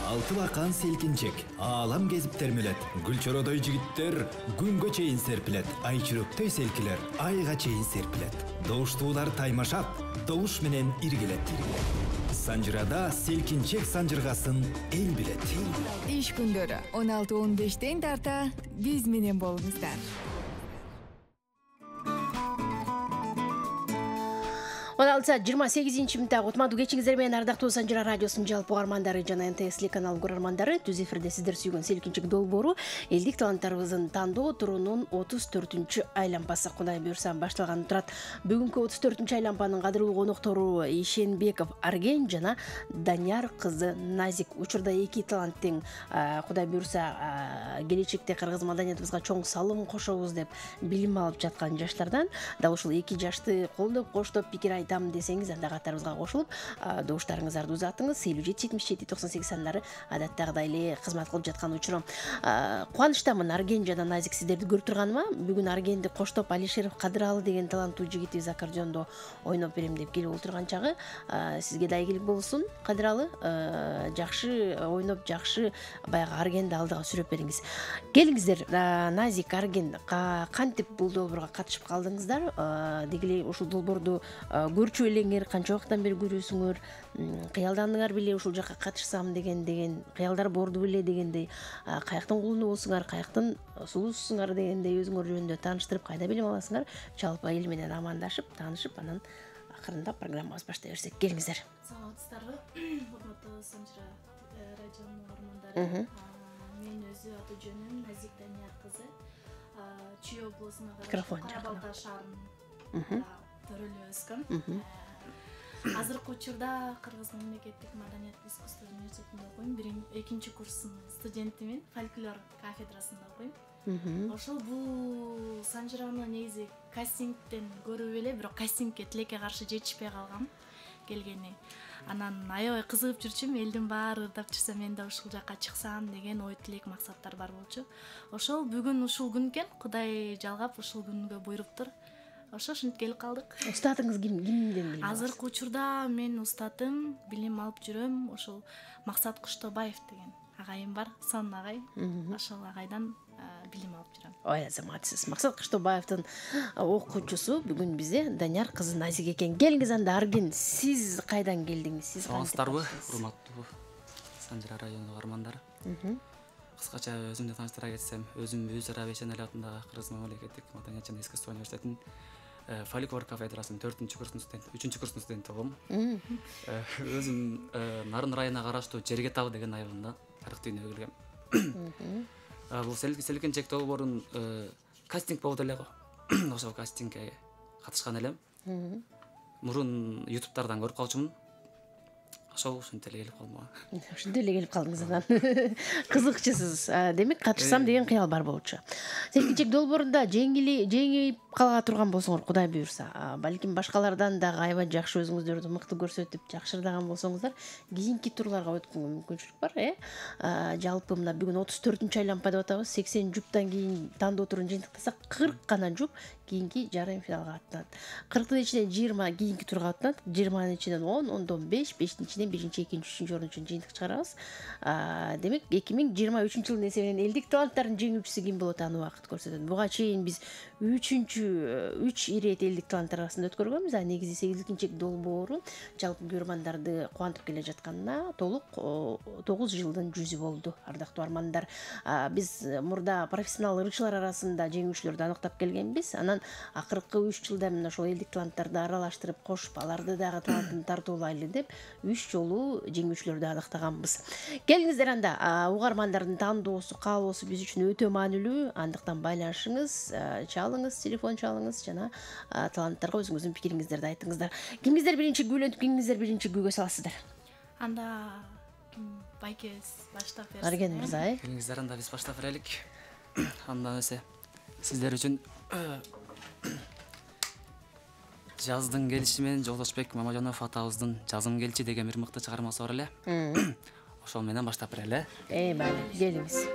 Алты бақан селкинчек, алам кезіп термелет. Гүлчородай жигиттер күнгө чейин серпилет. Айчүрөктөй селкилер айга чейин серпилет. Добуштуулар таймашат, добуш менен иргилет. Санжырада селкинчек санжыргасын эл билет. Иш күндөрү 16-15 тарта биз менен болуңуздар. Алса 28-нчи минутта отмаду кечиңиздер менен ардактуу Санжыра радиосунун жалпы угармандары жана НТС каналынын көрөрмандары түз эфирде сиздер сүйгөн селкинчек долбоору элдик таланттарыбыздын тандоо турунун 34-чү айлампасы Кудай буйрса башталганы турат. Бүгүнкү 34-чү айлампанын кадырлуу коноктору Ишенбеков Арген жана Данияр кызы Назик. Учурда эки таланттын Кудай буйрса келечекте кыргыз маданиятыбызга чоң салым кошобуз деп билим алып жаткан жаштардан дал ушул эки жашты колдоп коштоп пикир айтам десеңиз, анда катарыбызга кошулуп, добуштарыңыздарды узатыңыз. 57-77-98 сандары адаттагыдай эле кызмат кылып жаткан учурум. Кубанычтамын Арген жана Назик сиздерди көрүп турганыма. Бүгүн Аргенди коштоп Алишеров Кадыралы деген таланттуу жигитибиз аккордеондо ойноп берем деп келип отурган чагы сизге да ийгилик болсун. Кадыралы жакшы ойноп, жакшы баягы Аргенди алдыга сүрөп бериңиз. Келиңиздер, Назик, Арген кантип бул долбоорго катышып калдыңыздар? Дегиле ушул долбоорду көрчү элеңер, канча убакыттан бери көрүүсүңөр, кыялдандыңар беле ушул жакка катышсам деген кыялдар борду беле дегендей, каяктын кулуну болсуңар, каяктын сулуусуңар дегендей өзүңөр жөнүндө тааныштырып, кайда билим аласыңар, жалпы эл менен амандашып, таанышып, анан акырында программабызды баштай берсек. Келиңиздер. Саламатсыздарбы? Урматтуу Санжыра радионун угармандары. Мен өзү аты жөнүм Назик Данияр кызы. Чүй облусунун Кара-Балта шаарынын төрөлүп өскөм. Азыркы учурда Кыргыз мамлекеттик маданият искусство университетинде окуйм. Экинчи курстун студентимин, фольклор кафедрасында окуйм. Ошол бул Санжыраны негизи кастингден көрүп эле, бирок кастингке тилекке каршы жетишпей калгам келгени. Анан аябай кызыгып жүрчүм, элдин баары ырдап жүрсө мен да ушул жакка чыксам деген ой тилек максаттар бар болчу. Ошол бүгүн ушул күн экен, Кудай жалгап ушул күнгө буйруптур. Ошо ушинтип келип калдык. Устатыңыз кимден билим? Азыркы учурда мен устатым, билим алып жүрөм. Ошол Максат Куштобаев деген агайым бар, Сон агай. Ошол агайдан билим алып жүрөм. Ой, азаматсыз. Максат Куштабаевдин окуучусу бүгүн бизде Данияр кызы Назик экен. Келиңиз анда Арген, сиз кайдан келдиңиз? Сиз саламатсыздарбы, урматтуу Санжыра районунун угармандары. Кыскача өзүмдү тааныштыра кетсем, өзүм Бүйүзара Бейшенали атындагы Кыргыз мамлекеттик маданият жана искусство университетинин фольклор кафедрасынын 4-курстун студенти, 3-курстун студенти болом. Өзүм Нарын районуна караштуу Жергетал деген айылында тарыхтуу дүнүйгө келгем. Бул селкинчек долбоорун кастинг болду эле го. Ошол кастингге катышкан элем. Мурун YouTube'тардан көрүп калчумун. Ошентип эле келип калдым. Ошентип эле келип калдыңыз анан. Кызыкчысыз. Демек катышсам деген кыял бар болчу. Селкинчек долбоорунда жеңип кала турган болсоңор, Кудай буйрса, балким башкалардан да аябай жакшы өзүңүздөрдү мыкты көрсөтүп, жакшырдаган болсоңуздар, кийинки турларга өткөнгө мүмкүнчүлүк бар, Жалпы мына бүгүн 34-чү айлампа деп атабыз. 80 жуптан кийин тандоо турун жыйынтыктасак 40 гана жуп кийинки жарым финалга аттанат. 40-тын ичинен 20 кийинки турга аттанат. 20-нын ичинен 10, 10дон 5, 5-тин ичинен 1-2, 3-4 орун үчүн жыйынтык чыгарабыз. Демек 2023-жылдын эсебинен элдик таланттардын жеңүүчүсү ким болот аны убакыт көрсөтөт. Буга чейин биз 3 ирет элдик таланттар арасында өткөргөнбүз. Негизи 8-кинчек долбоору жалпы көрөрмандарды кубантып келе жатканына толук 9 жылдын жүзү болду, ардактуу армандар. Биз мурда профессионал ырчылар арасында жеңүүчүлөрдү аныктап келгенбиз. Анан акыркы 3 жылда мына ошол элдик таланттарды аралаштырып кошуп, аларды дагы талантын тартуулайлы деп 3 жолу жеңүүчүлөрдү аныктаганбыз. Келиңиздер анда, угармандардын тандоосу, каалоосу биз үчүн өтө маанилүү. Андыктан байланышыңыз, чалыңыз, телефон чалыңыз жана таланттарга өзүңүздүн пикириңиздерди айтыңыздар. Кимиңиздер биринчи күйлөнүп, кимиңиздер биринчи күйгө саласыздар? Анда байкебиз баштап берсин. Арген мырза, Келиңиздер анда биз баштап берелик. Андан эсе сиздер үчүн жаздын келиши менен Жолдошбек Мамажанов атабыздын Жазым келчи деген бир мыкты чыгармасы бар эле. Ошол менен баштап берели. Майли, келиңиз.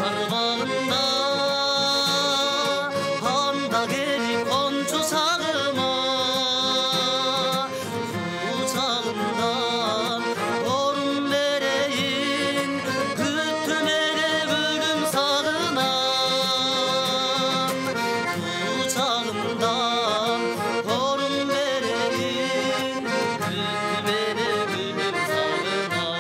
арбағында анда келіп қончу сағыма құшағымдан орын берейін күттімеде гүлім сағынан құшағымдан орын берейін күттімеде гүлім сағынан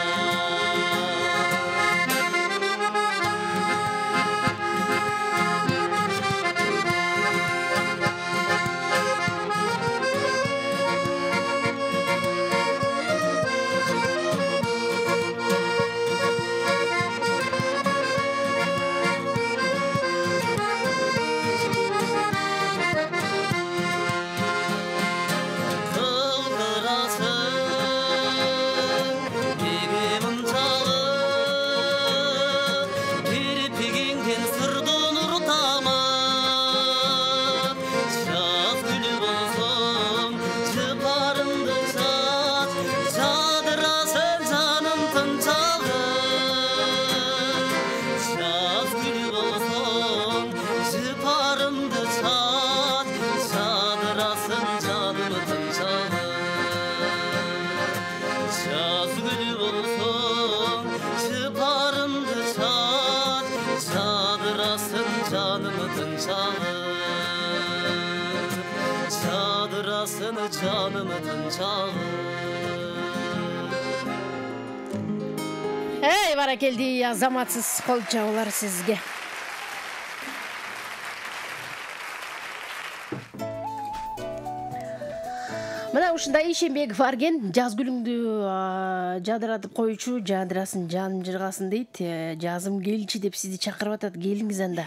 canımı tınçağı Ey barakeldi azamatsız kol çağlar sizge. Мына ушундай Ишембеков Арген жаз гүлүңдү жадыратып коючу, жадырасын жанын жыргасын дейт. Жазым келчи деп сизди чакырып атат. Келиңиз анда.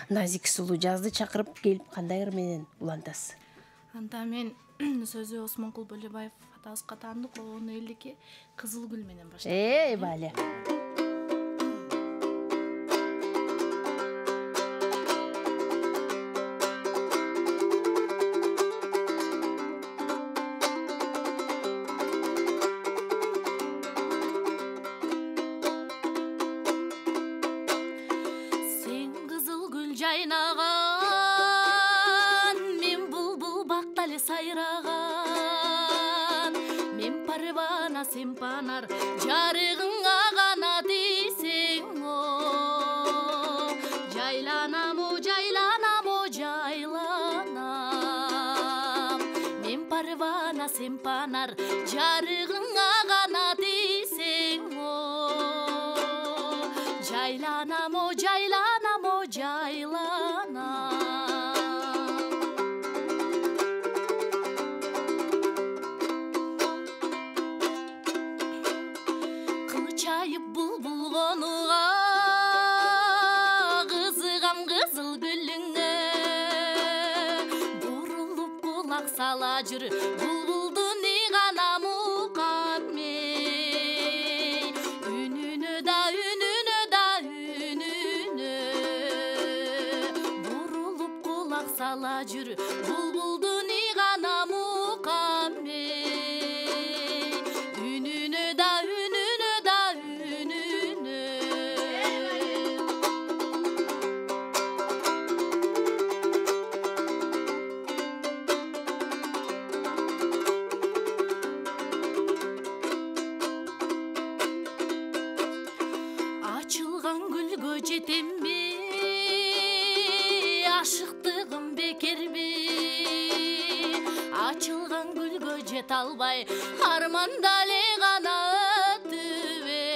Назик сулуу жазды чакырып келип кандай ыр менен улантасыз? Анда мен сөзү Осмонкул Бөлөбаев атабызга таандык болгон элдики Кызыл гүл менен баштайт. Бале. Сен кызыл гүл жайнаган, мен булбул бакталы сайраган. Мен парвана, сен панар, жарыгыңа гана дейсең о. Жайланам, о жайланам, о жайланам. Мен парвана, сен панар, жарыгыңа гана дейсең о. Жайланам, о жайланам, о жайланам. Кылчайып булбул конуга, кызыгам кызыл гүлүңө. Бурулуп кулак сала жүр, булбулдун игана мукаммей. Үнүнө да, үнүнө да, үнүнө. Бурулуп кулак сала жүр, булбулдун игана мукаммей. Үнүнө да, үнүнө да, үнүнө. Açılgan gülgö jetemби, ашыктыгым бекерби. Açılgan gülgö жете албай, арманда эле гана өтүбөй.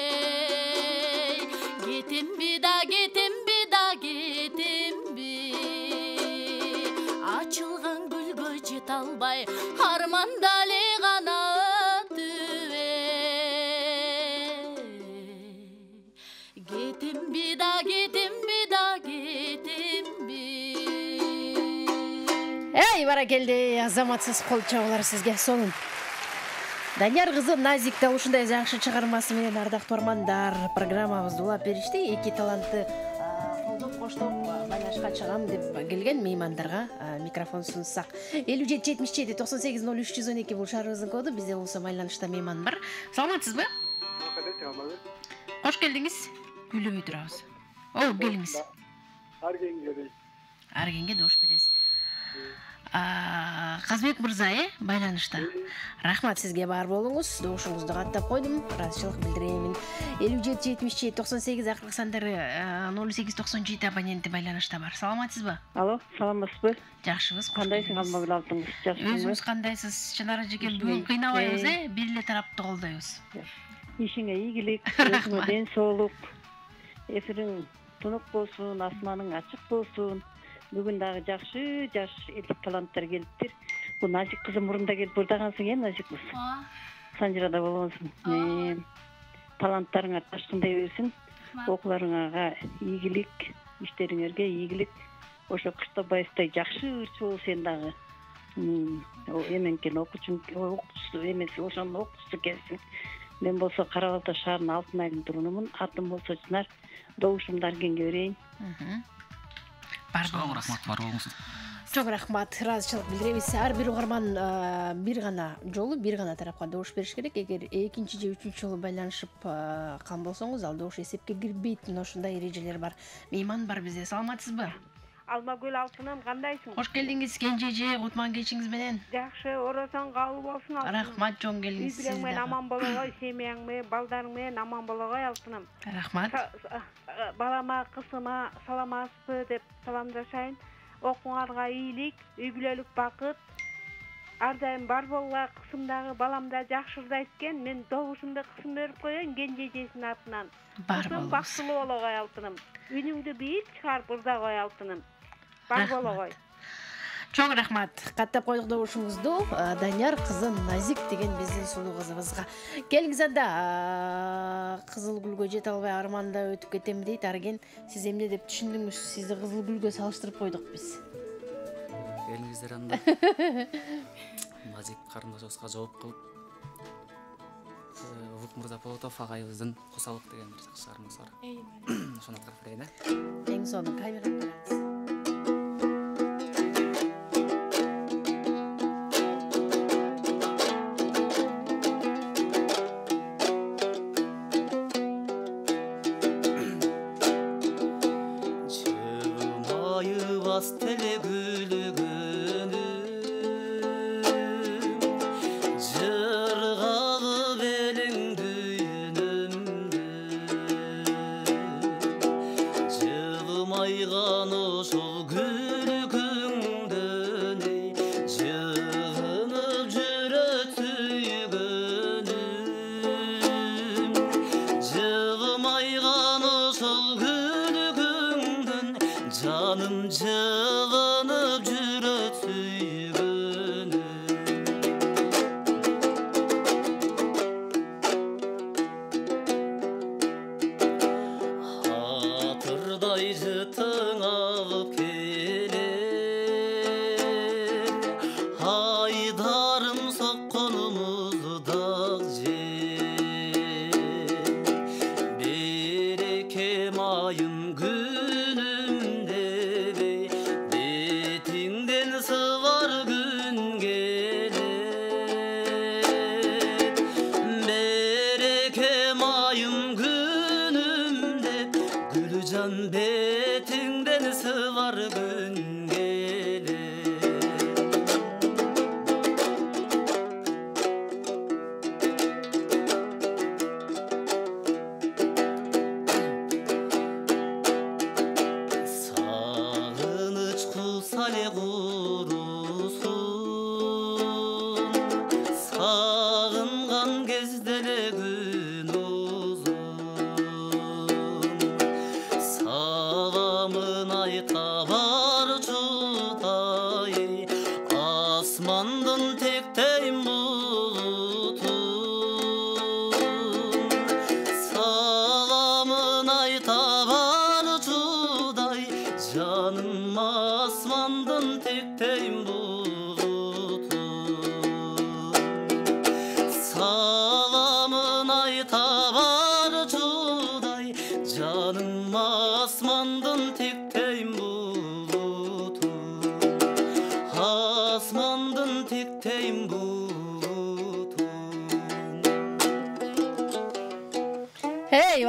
Кетемби да, кетемби да, кетемби. Açılgan gülgö жете албай, арманда эле гана Getimbi da, getimbi da, getimbi. Ey barakelди азаматсыз кол чабуулар сизге сонун. Данияр кызы Назикте ушундай жакшы чыгармасы менен ардактуу армандар программабызды улап беришти. Эки талантты колдоп коштоп байлашка чыгам деп келген меймандарга микрофон сунсак. 5777 98 03 112 бул шаарыбыздын коду. Бизде болсо байланышта мейман бар. Саламатсызбы? Кош келдиңиз. Күйлөбөй турабыз. келиңиз. Аргенге дош бересиз. Казбек мырза, байланышта. Рахмат сизге, бар болуңуз. Добушуңузду каттап койдум. Ыраазычылык билдиреймин. 57-77-98 акыркы сандары 08-97 абоненти байланышта бар. Саламатсызбы? Алло, саламатсызбы? Жакшыбыз. Кандайсың, Алмагүл алдыңыз? Жакшымы? Өзүңүз кандайсыз? Чынара жекен бүгүн кыйнабайбыз, бир эле тарапты колдойбуз. Ишиңе ийгилик, өзүңө ден соолук. Эфириң тунук болсун, асманың ачык болсун. Бүгүн дагы жакшы элдик таланттар келиптир. Бул Назик кызы мурунда келип бурдагансың, Назик кыз. Санжырада болгонсуң. Таланттарыңа ташкындай берсин. Окууларыңарга ийгилик, иштериңерге ийгилик. Ошо Кыштабаевтай жакшы ырчы бол сен дагы. Эменкен окуучу эмес, ошонун окуучусу келсин. Мен болсо Кара Балта шаарынын Алтын айдын турунумун. Атым болсо Чынар. Добушумду Аргенге берейин. Чоң рахмат, бар болуңуз. Чоң рахмат, ыраазычылык билдиребиз. Ар бир угарман бир гана жолу, бир гана тарапка добуш бериш керек. Эгер экинчи же үчүнчү жолу байланышып калган болсоңуз, ал добуш эсепке кирбейт. Ошондой эрежелер бар. Мейман бар бизде. Саламатсызбы? Алмагүл алтыным, кандайсың? Кош келдиңиз, Кенже эже, кутман кечиңиз менен. Жакшы, оросоң кабыл болсун алтыным. Рахмат, чоң келиңиз. Үй менен аман болгой, семьяң менен, балдарың менен аман болгой алтыным. Рахмат. Балама, кызыма саламатсызбы деп саламдашайын. Окуңарга ийгилик, үй бүлөлүк бакыт. Ар дайым бар болгула, кызымдагы баламда жакшырда экен. Мен добушумду кызым берип коеюн, Кенже эжесинин атынан. Бар болуңуз. Бактылуу болгой алтыным. Үнүңдү бийик чыгарып ырдагой алтыным. Бар болгой. Чоң рахмат. Каттап койдук добушуңузду. Данияр кызын Назик деген биздин сулуу кызыбызга. Келиңиз анда Кызыл гүлгө жете албай арманда өтүп кетем дейт. Арген, сиз эмне деп түшүндүңүз? Сизди Кызыл гүлгө салыштырып койдук биз. Келиңиздер анда. Назик карындашыбызга жооп кылып, Увук мырза Полотов агайыбыздын Кусалык деген бир жакшы шаарыбыз бар. Ошону карап берейин. Эң сонун камераны көрөбүз.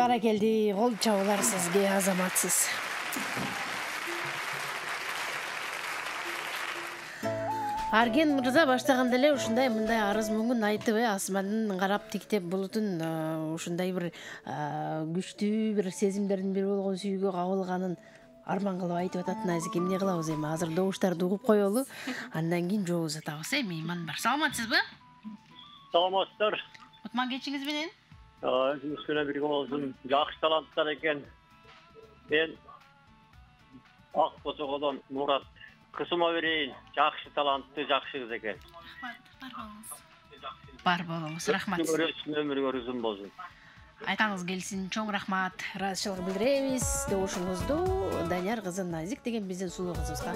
баракелди. Кол чабуулар сизге, азаматсыз. Арген мырза баштаганда эле ушундай мындай арыз мүңүн айтып, асмандын карап тиктеп булутун ушундай бир күчтүү бир сезимдердин бири болгон сүйгө кабылганын арман кылып айтып атат. Назик эмне кылабыз эми? Азыр добуштарды угуп коелу. Андан кийин жол узатабыз, мейман бар. Саламатсызбы? Саламатсыздар. Кутман кечиңиз менен? Өзүңүз менен бирге болсун. Жакшы таланттар экен. Мен Ак Бозогодон Мурат кысыма берейин. Жакшы талантты, жакшы кыз экен. Бар болуңуз. Рахмат. Өмүрүңүз узун болсун. Айтаңыз келсин, чоң рахмат. Ыраазычылык билдиребиз. Добушуңузду Данияр кызы Назик деген биздин сулуу кызыбызга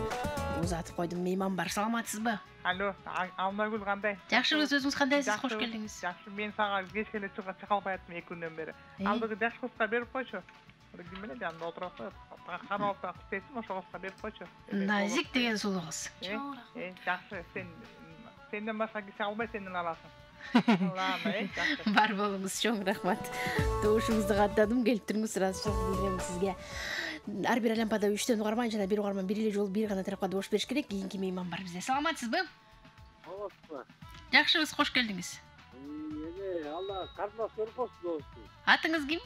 узатып койдум. Мейман бар. Саламатсызбы? Алло, Алмайгүл кандай? Жакшыбыз, өзүңүз кандайсыз? Кош келдиңиз. Жакшы, мен сага кечкеле чыга албайаттым 2 күндөн бери. Алдыгы жаш кызга берип койчу. Ким менен жанында отурат. Каралса кыстесин, ошо кызга берип койчу. Назик деген сулуу кыз. Жакшы, сенден башка киши албай сенден аласың. Бар болуңуз, чоң рахмат. Добушуңузду каттадым, келип туруңуз, ыраазычылык билдирем сизге. Ар бир лампада 3төн угарман жана бир угарман бир эле жолу бир гана тарапка добуш бериш керек. Кийинки мейман бар бизде. Саламатсызбы? Саламатсызбы? Жакшыбыз, кош келдиңиз. Алла картмас көрүп болсун. Атыңыз ким?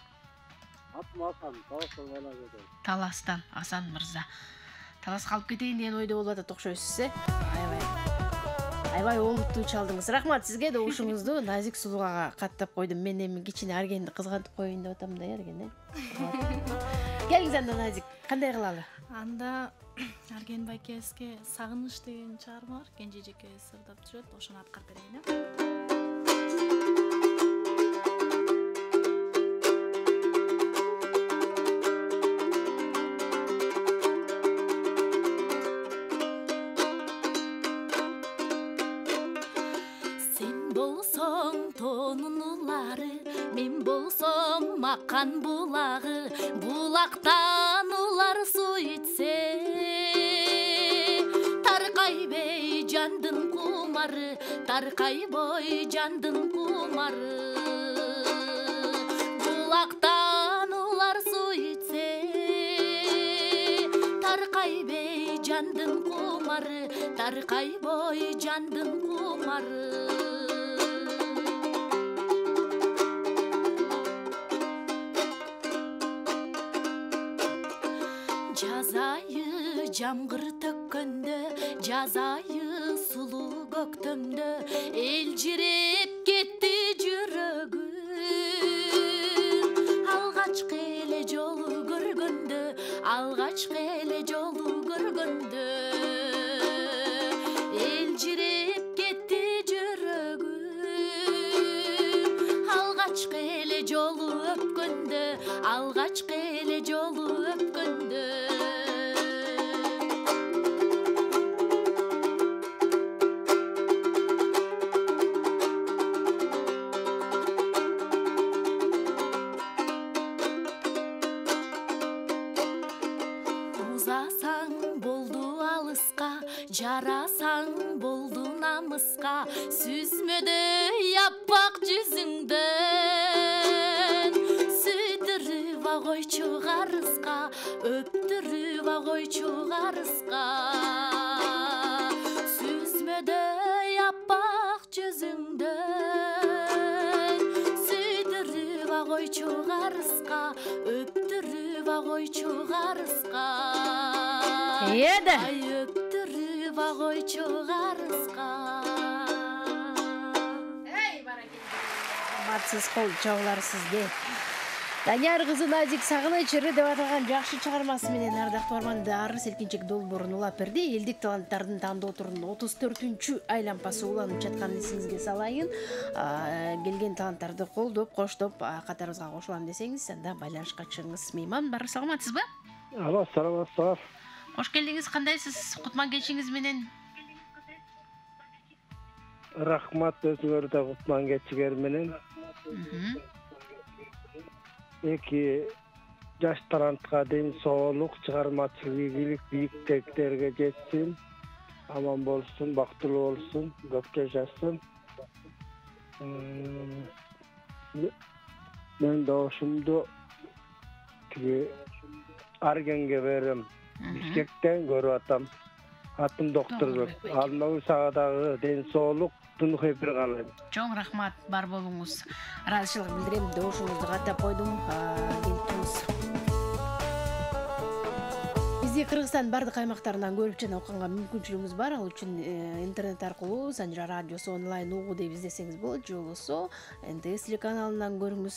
Атым Асан, Таластан келем. Таластан, Асан мырза. Талас калып кетейин деген ойдо болуп атат окшойсуз, Аябай олуттуу чалдыңыз. Рахмат сизге. Добушуңузду Назик сулууга каттап койдум. Мен эми кичине Аргенди кызгантып коеюн деп атам да, Арген. Келиңиз анда, Назик. Кандай кылалы? Анда Арген байкебизге Сагыныч деген чыгарма бар. Кенже эжеке сырдап жүрөт, ошону аткарып берейин. Мен болсом макан булагы, булактан улар суу ичсе, таркайбей жандын кумары, таркайбой жандын кумары. Булактан улар суу ичсе, таркайбей жандын кумары, таркайбой жандын кумары. Жазайы жамгыр төккөндө, жазайы сулуу көктөмдө, элжиреп кетти жүрөгүм. Алгачкы эле жолу көргөндө, алгачкы эле жолу көргөндө, элжиреп кетти жүрөгүм. Алгачкы эле жолу өпкөндө, алгачкы эле жолу өпкөндө. Жарасаң болду намыска, сүзмөдөй аппак жүзүңдөн. Сүйдүрүп койчу карыска, өптүрүп койчу карыска. Сүзмөдөй аппак жүзүңдөн. Сүйдүрүп койчу карыска, өптүрүп койчу карыска. Еди. Койчу карыска. Батсыз кол чабуулар сизге. Данияр кызы Назик Сагыныч деп аталган жакшы чыгармасы менен ардактуу армандар селкинчек долбоорун улап берди. Элдик таланттардын тандоо турунун 34-чү айлампасы уланып жатканын эсиңизге салайын. Келген таланттарды колдоп, коштоп катарыбызга кошулам десеңиз, анда байланышка чыгыңыз. Мейман бар, саламатсызбы? Алло, саламатсыздар. Кош келдиңиз, кандайсыз? Кутман кечиңиз менен? Рахмат, өзүңөрдө кутман кечигер менен. Эки жаш талантка ден соолук, чыгармачылык ийгилик бийиктиктерге жетсин. Аман болсун, бактылуу болсун, көп жашасын. Мен добушумду Argen'e verem. Bişkekten görüp atam. Atım doktor. Almağı sağdağı den soğuluk tunu hepir kalayım. Çok rahmat бар болуңуз. Ыраазычылык билдирем, добушуңузду каттап койдум. Келиптиңиз. Бизди Кыргызстан бардык аймактарынан көрүп жана окуганга мүмкүнчүлүгүңүз бар. Ал үчүн интернет аркылуу Санжара радиосу онлайн угуу деп издесеңиз болот. Же болбосо НТС телеканалынан көрүңүз.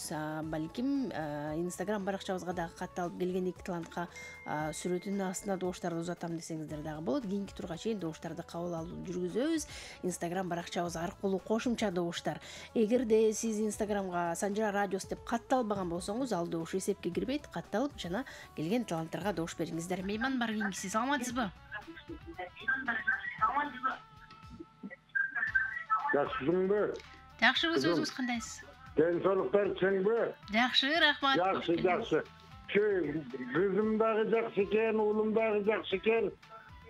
Балким Instagram баракчабызга дагы катталып келген 2 талантка сүрөтүнүн астына добуштарды узатам десеңиздер дагы болот. Кийинки турга чейин добуштарды кабыл алуу жүргүзөбүз. Instagram баракчабыз аркылуу кошумча добуштар. Эгерде сиз Instagramга Санжара радиосу деп катталбаган болсоңуз, ал добуш эсепке кирбейт. Катталып жана келген таланттарга добуш бериңиздер. Мейман бар кийинкиси, саламатсызбы? Жакшысыңбы? Жакшыбыз, өзүңүз кандайсыз? Денсаулыктар чыңбы? Жакшы, рахмат. Жакшы. Kızım dağı jakşı eкен, ulum dağı jakşı eкен.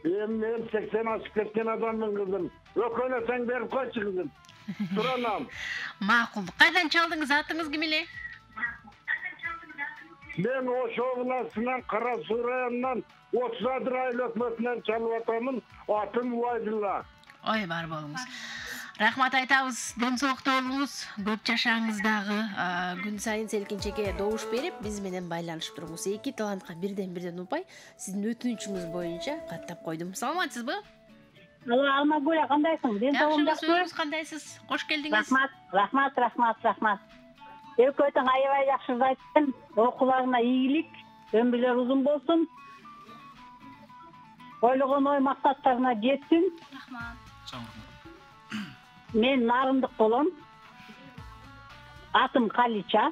Ben 80 aşıp ketken adamın kızım. Yok öyle sen berip koyçu kızım. Duranam. Makul. Kaydan çaldınız, atınız kim ile? Ben o şoğulasından, Karasu rayonundan 30 aylık ökmetinden çalıp atamın. Atım Uaydılla. Oy бар болуңуз. Рахмат айтабыз, ден соолукта болуңуз, көп жашаңыз дагы, күн сайын селкинчекке добуш берип, биз менен байланышып туруңуз. 2 талантка бирден упай, сиздин өтүнүчүңүз боюнча каттап койдум. Саламатсызбы? Алло, Алмагүл, кандайсың? Ден соолугуң жакшыбы? Өзүңүз кандайсыз? Кош келдиңиз. Рахмат. Экөөтүң аябай жакшы айттың. Окууларына ийгилик, өмүрлөр узун болсун. Ойлогон ой максаттарына жетсин. Рахмат. Мен нарындык болом. Атым Калича.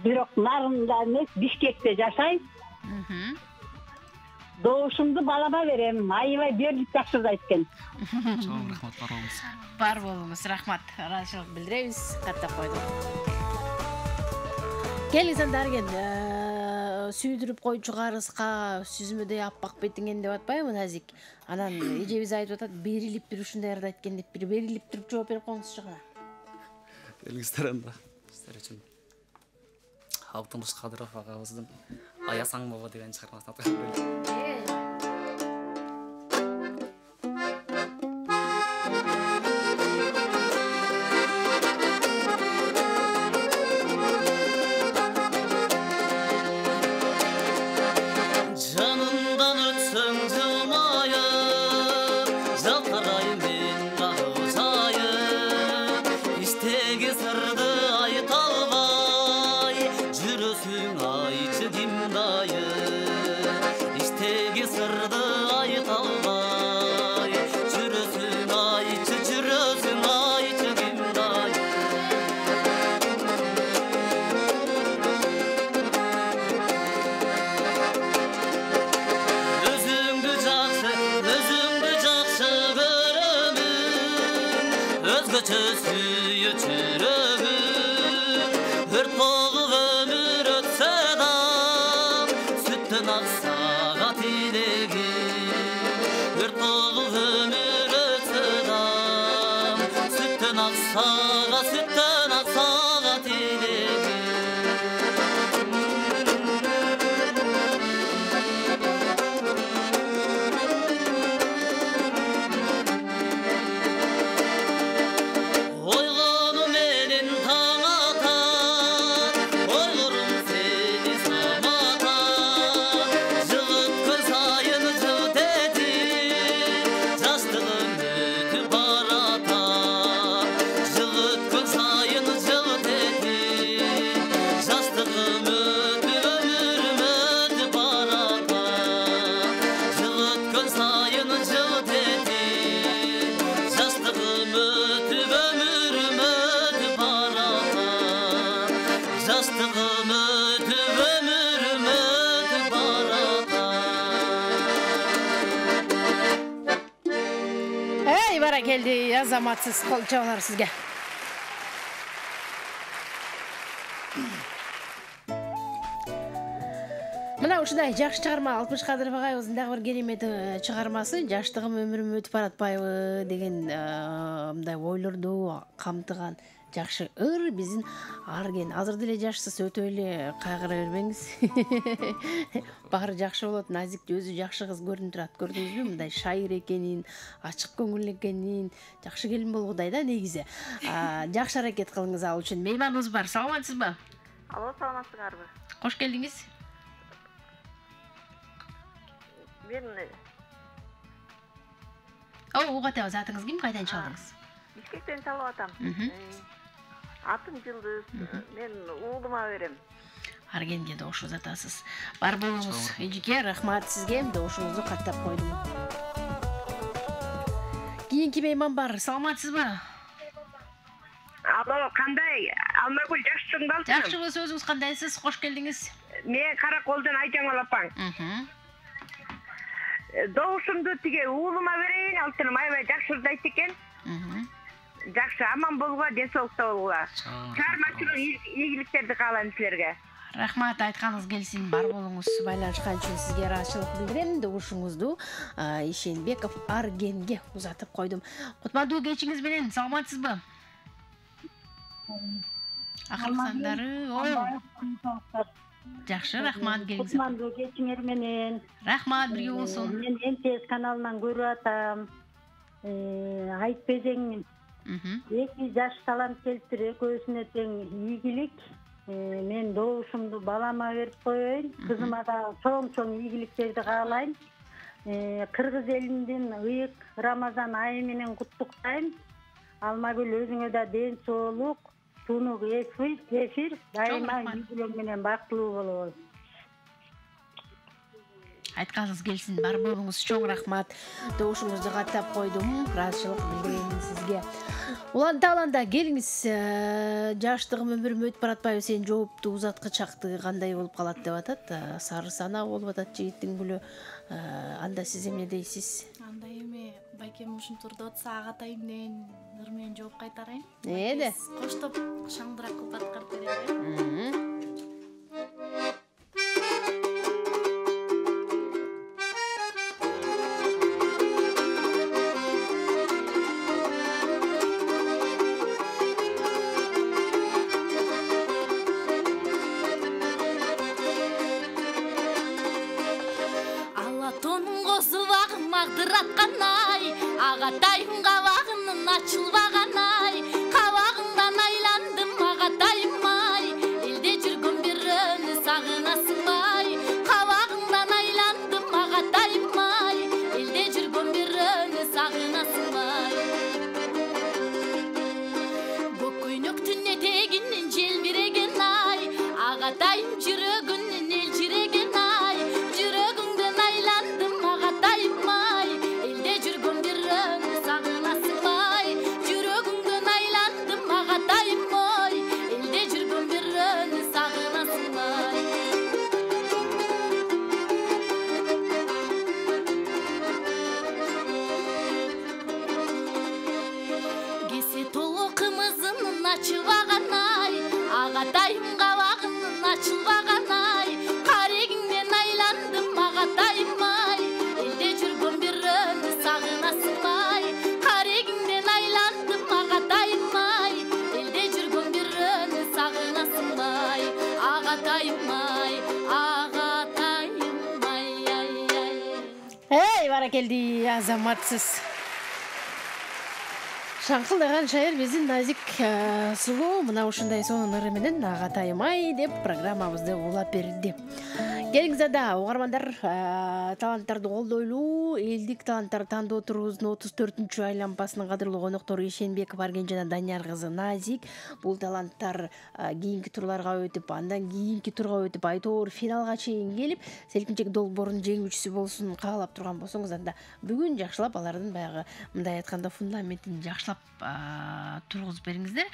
Бирок нарында эмес, Бишкекте жашайм. Добушумду балама берем. Аябай берилип жакшы экен. Чоң рахмат, бар болуңуз. Рахмат. Ыраазычылык билдиребиз. Каттап койдум. Келиңиз андарген, сүйдүрүп койчу карызга сүзмөдөй аппак бетиңен деп атпайбы Назик? Анан эжебиз айтып атат, берилиптир ушундайларды айткан деп, бир берилип туруп жооп берип коюңузчу гана. Келиңиздер анда. Сиздер үчүн Абдулмуш Кадыров агабыздын Аясаң баба деген чыгармасын аткарып Келди, азаматсыз кол чабалар сизге. Мына ушундай жакшы чыгарма Алтымыш Кадыров агайыбыздын дагы бир керемет чыгармасы, жаштыгым өмүрүм өтүп баратпайбы деген мындай ойлорду камтыган жакшы биздин Арген. Азыр деле жашсыз, өтө эле кайгыра бербеңиз. Баары жакшы болот, назик, өзү жакшы кыз көрүнүп турат. Көрдүңүзбү? Мындай шайыр экенин, ачык көңүл экенин, жакшы келин болгудай да негизи. Жакшы аракет кылыңыз ал үчүн. Мейманыбыз бар. Саламатсызбы? Алло, саламатсыңарбы? Кош келдиңиз. Мен угатабыз, атыңыз ким, кайдан чалдыңыз? Бишкектен чалып атам. Атым Жылдыз. Мен уулума берем. Аргенге добуш атасыз. Бар болуңуз. Эжике, рахмат сизге. Добушуңузду каттап койдум. Кийинки мейман бар. Саламатсызбы? Алло, кандай? Алмагүл, жакшысың балчы? Жакшыбыз, өзүңүз кандайсыз? Кош келдиңиз. Мен Караколдон Айжамал апаң. Добушумду тиге уулума берейин, алтыным аябай жакшы айт экен. Жакшы, аман болгула, денсаулыкта болгула. Чыгармачылык ийгиликтерди каалайм силерге. Рахмат, айтканыңыз келсин, бар болуңуз. Байланышкан үчүн сизге ыраазычылык билдирем. Добушуңузду Ишенбеков Аргенге узатып койдум. Кутмандуу кечиңиз менен, саламатсызбы? Акыркы сандары, жакшы, рахмат, келиңиз. Кутмандуу кечиңер менен. Рахмат, бирге болсун. Мен МТС каналынан көрүп атам. Айт безеңин. 2 жаш талант келтире, көзүнө тең ийгилик. Мен добушумду балама берип коеюн. Кызыма да чоң ийгиликтерди каалайм. Кыргыз элиндин ыйык Рамазан айы менен куттуктайм. Алмагүл, өзүңө да ден соолук, тунук эфир, дайыма ийгилик менен бактылуу болобуз. Айтканыңыз келсин, бар болуңуз, чоң рахмат. Добушуңузду каттап койдум. Ыраазычылык билдирем сизге. Уланда келиңиз. Жаштыгым өмүрүм өтүп баратпайбы, сен жоопту узаткы чактыгы кандай болуп калат деп атат. Сары сана болуп атат жигиттин гүлү. Анда сиз эмне дейсиз? Анда эми байкем ушинтурда отса агатайым менен ыр менен жооп кайтарайын. Коштоп шаңдырак кылып аткарып берейин. Ағатайым қабағының ашылбаған ай, қабағыңдан айландым ағатайым ай, елде жүргім бір өні сағынасың ай, қабағыңдан айландым ағатайым ай, елде жүргім бір өні сағынасың ай. Көкөйнөктің етегінен желбіреген ай, ағатайым жүрегінен ел жүреген ай, жүрегіңден айландым ағатайым ай, елде жүргім бір өні сағынасың ай, жүрегіңден айландым ағатайым ай, елде жүргім бір өні сағынасың ай. Кесе толы қымызының ашылбаған ай, ағатайым қабағының ашылбаған ай, қарегіңнен айландым ағатайым ай, елде жүргім бір өні сағынасың ай, қарегіңнен айландым ағатайым ай, елде жүргім бір өні сағынасың ай, ағатайым ай, ағатайым ай, ай, ай. Эй, баракелди, азаматсыз. Шаңқылдаған шайыр биздин назик сулуу мына ушундай сонун ыры менен агатайым ай деп программабызды улап берди. Келиңиз ада угармандар, таланттарды колдойлуу, элдик таланттарды тандоо турубуздун 34-чү айланпасынын кадырлуу коноктору Ишенбеков Арген жана Данияр кызы Назик. Бул таланттар кийинки турларга өтүп, андан кийинки турга өтүп, айтор финалга чейин келип, селкинчек долбоордун жеңүүчүсү болсун каалап турган болсоңуз, анда бүгүн жакшылап алардын баягы мындай айтканда фундаментин жакшылап тургузуп бериңиздер.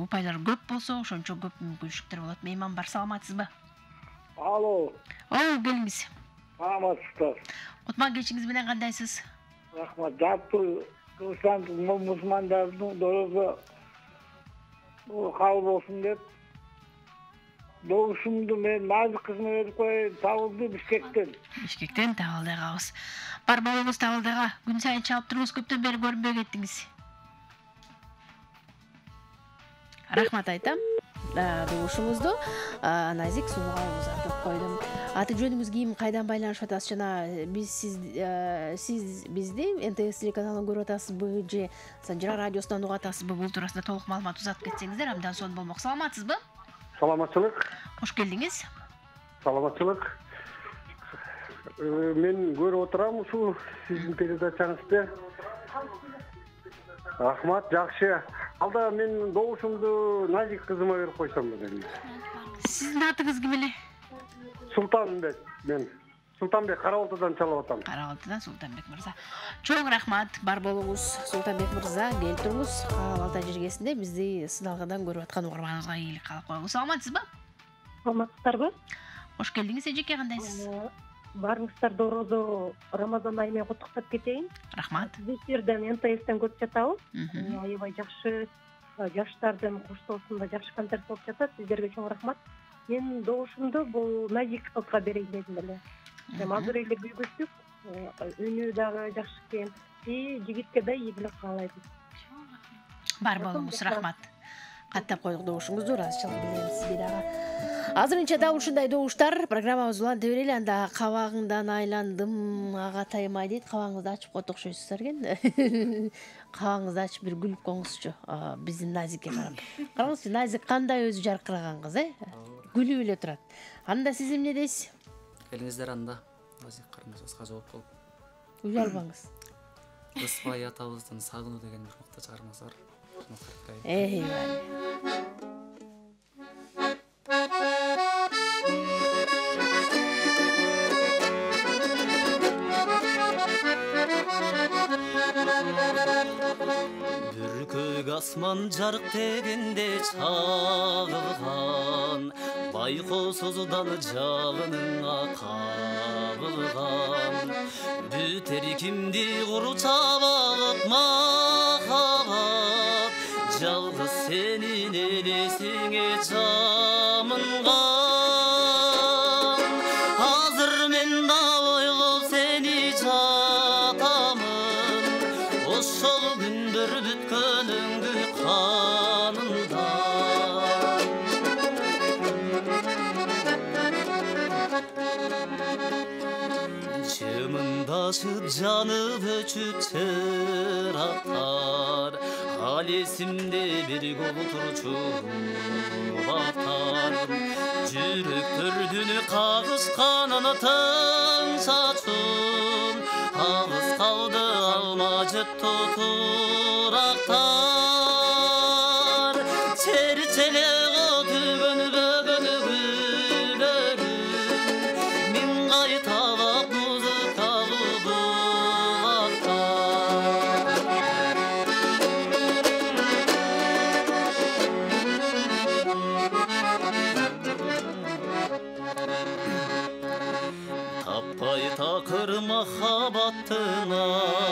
Упайлар көп болсо, ошончо көп мүмкүнчүлүктөр болот. Мейман бар, саламатсызбы? Алло. Келиңиз. Саламатсыздар. Кутман кечиңиз менен кандайсыз? Рахмат. Жаппы кыргызстан мусулмандардын доозу кабыл болсун деп добушумду мен назик кызыма берип коеюн. Табылды Бишкектен. Бишкектен Табылдыгабыз. Бар болуңуз Табылдыга. Күн сайын чалып туруңуз, көптөн бери көрүнбөй кеттиңиз. Рахмат айтам. Добушуңузду Назик сууга узатып койдум. Аты жөнүңүз ким, кайдан байланышып атасыз жана сиз бизди НТС телеканалын көрүп атасызбы же Санжара радиосунан угуп атасызбы? Бул туурасында толук маалымат узатып кетсеңиздер абдан сонун болмок. Саламатсызбы? Саламатчылык. Кош келдиңиз. Саламатчылык. Мен көрүп отурам ушул сиздин передачаңызды. Рахмат, жакшы. Алда мен добушумду Назик кызыма берип койсом эле. Сиздин атыңыз ким эле? Султанбек. Мен Султанбек Карабалтадан чалып атам. Карабалтадан Султанбек мырза. Чоң рахмат, бар болуңуз. Султанбек мырза, келип туруңуз. Карабалта жергесинде бизди сыналгыдан көрүп аткан угарманыбызга ийгилик каалап коебуз. Саламатсызбы? Саламатсыздарбы? Кош келдиңиз, эжеке, кандайсыз? Барыңыздарды орозо Рамазан айы менен куттуктап кетейин. Рахмат. Эфирден НТСтен көрүп жатабыз. Аябай жакшы, жаштардын коштоосунда жакшы концерт болуп жатат. Сиздерге чоң рахмат. Мен добушумду бул Назик кызга берейин дедим эле. Азыр эле күйгүздүк, үнү дагы жакшы экен. Жигитке да ийгилик каалайбыз. Бар болуңуз, рахмат. Каттап койдук добушуңузду, ыраазычылык билдиребиз сизге дагы. Азырынча дал ушундай добуштар программабыз уланта берели. Анда кабагыңдан айландым, агатайым ай дейт. Кабагыңызды ачып коет окшойсуз эрген. Кабагыңызды ачып бир күлүп коңузчу биздин Назикке карап. Караңызчы, Назик кандай өзү жаркыраган кыз, күлүп эле турат. Анда сиз эмне дейсиз? Келиңиздер анда Назик карындашыбызга жооп болуп. Уя албаңыз. Ысбай атабыздын сагынуу деген бир мыкты чыгармасы бар. Бүркөк асман жарык дегенде чагылган, байкоосуздан жагыныңа кабылган. Бүтер кимди курча багып махаббат, жалгыз сенин элесиңе жамынган. Азыр мен да ойгоп сени жатамын, ошол күндөр бүткөнүңдү канымда. Жымындашып жанып өчүп чырактар, ал эсимде бирге отурчу бактар. Жүрөктөрдүн кагышкан тың чачын, алыс калды алма жытту турактар. Черчеле түгөн бөгөн гүлөрүн, мен кайталап музыкалуу булактар. Таппай такыр махаббаттын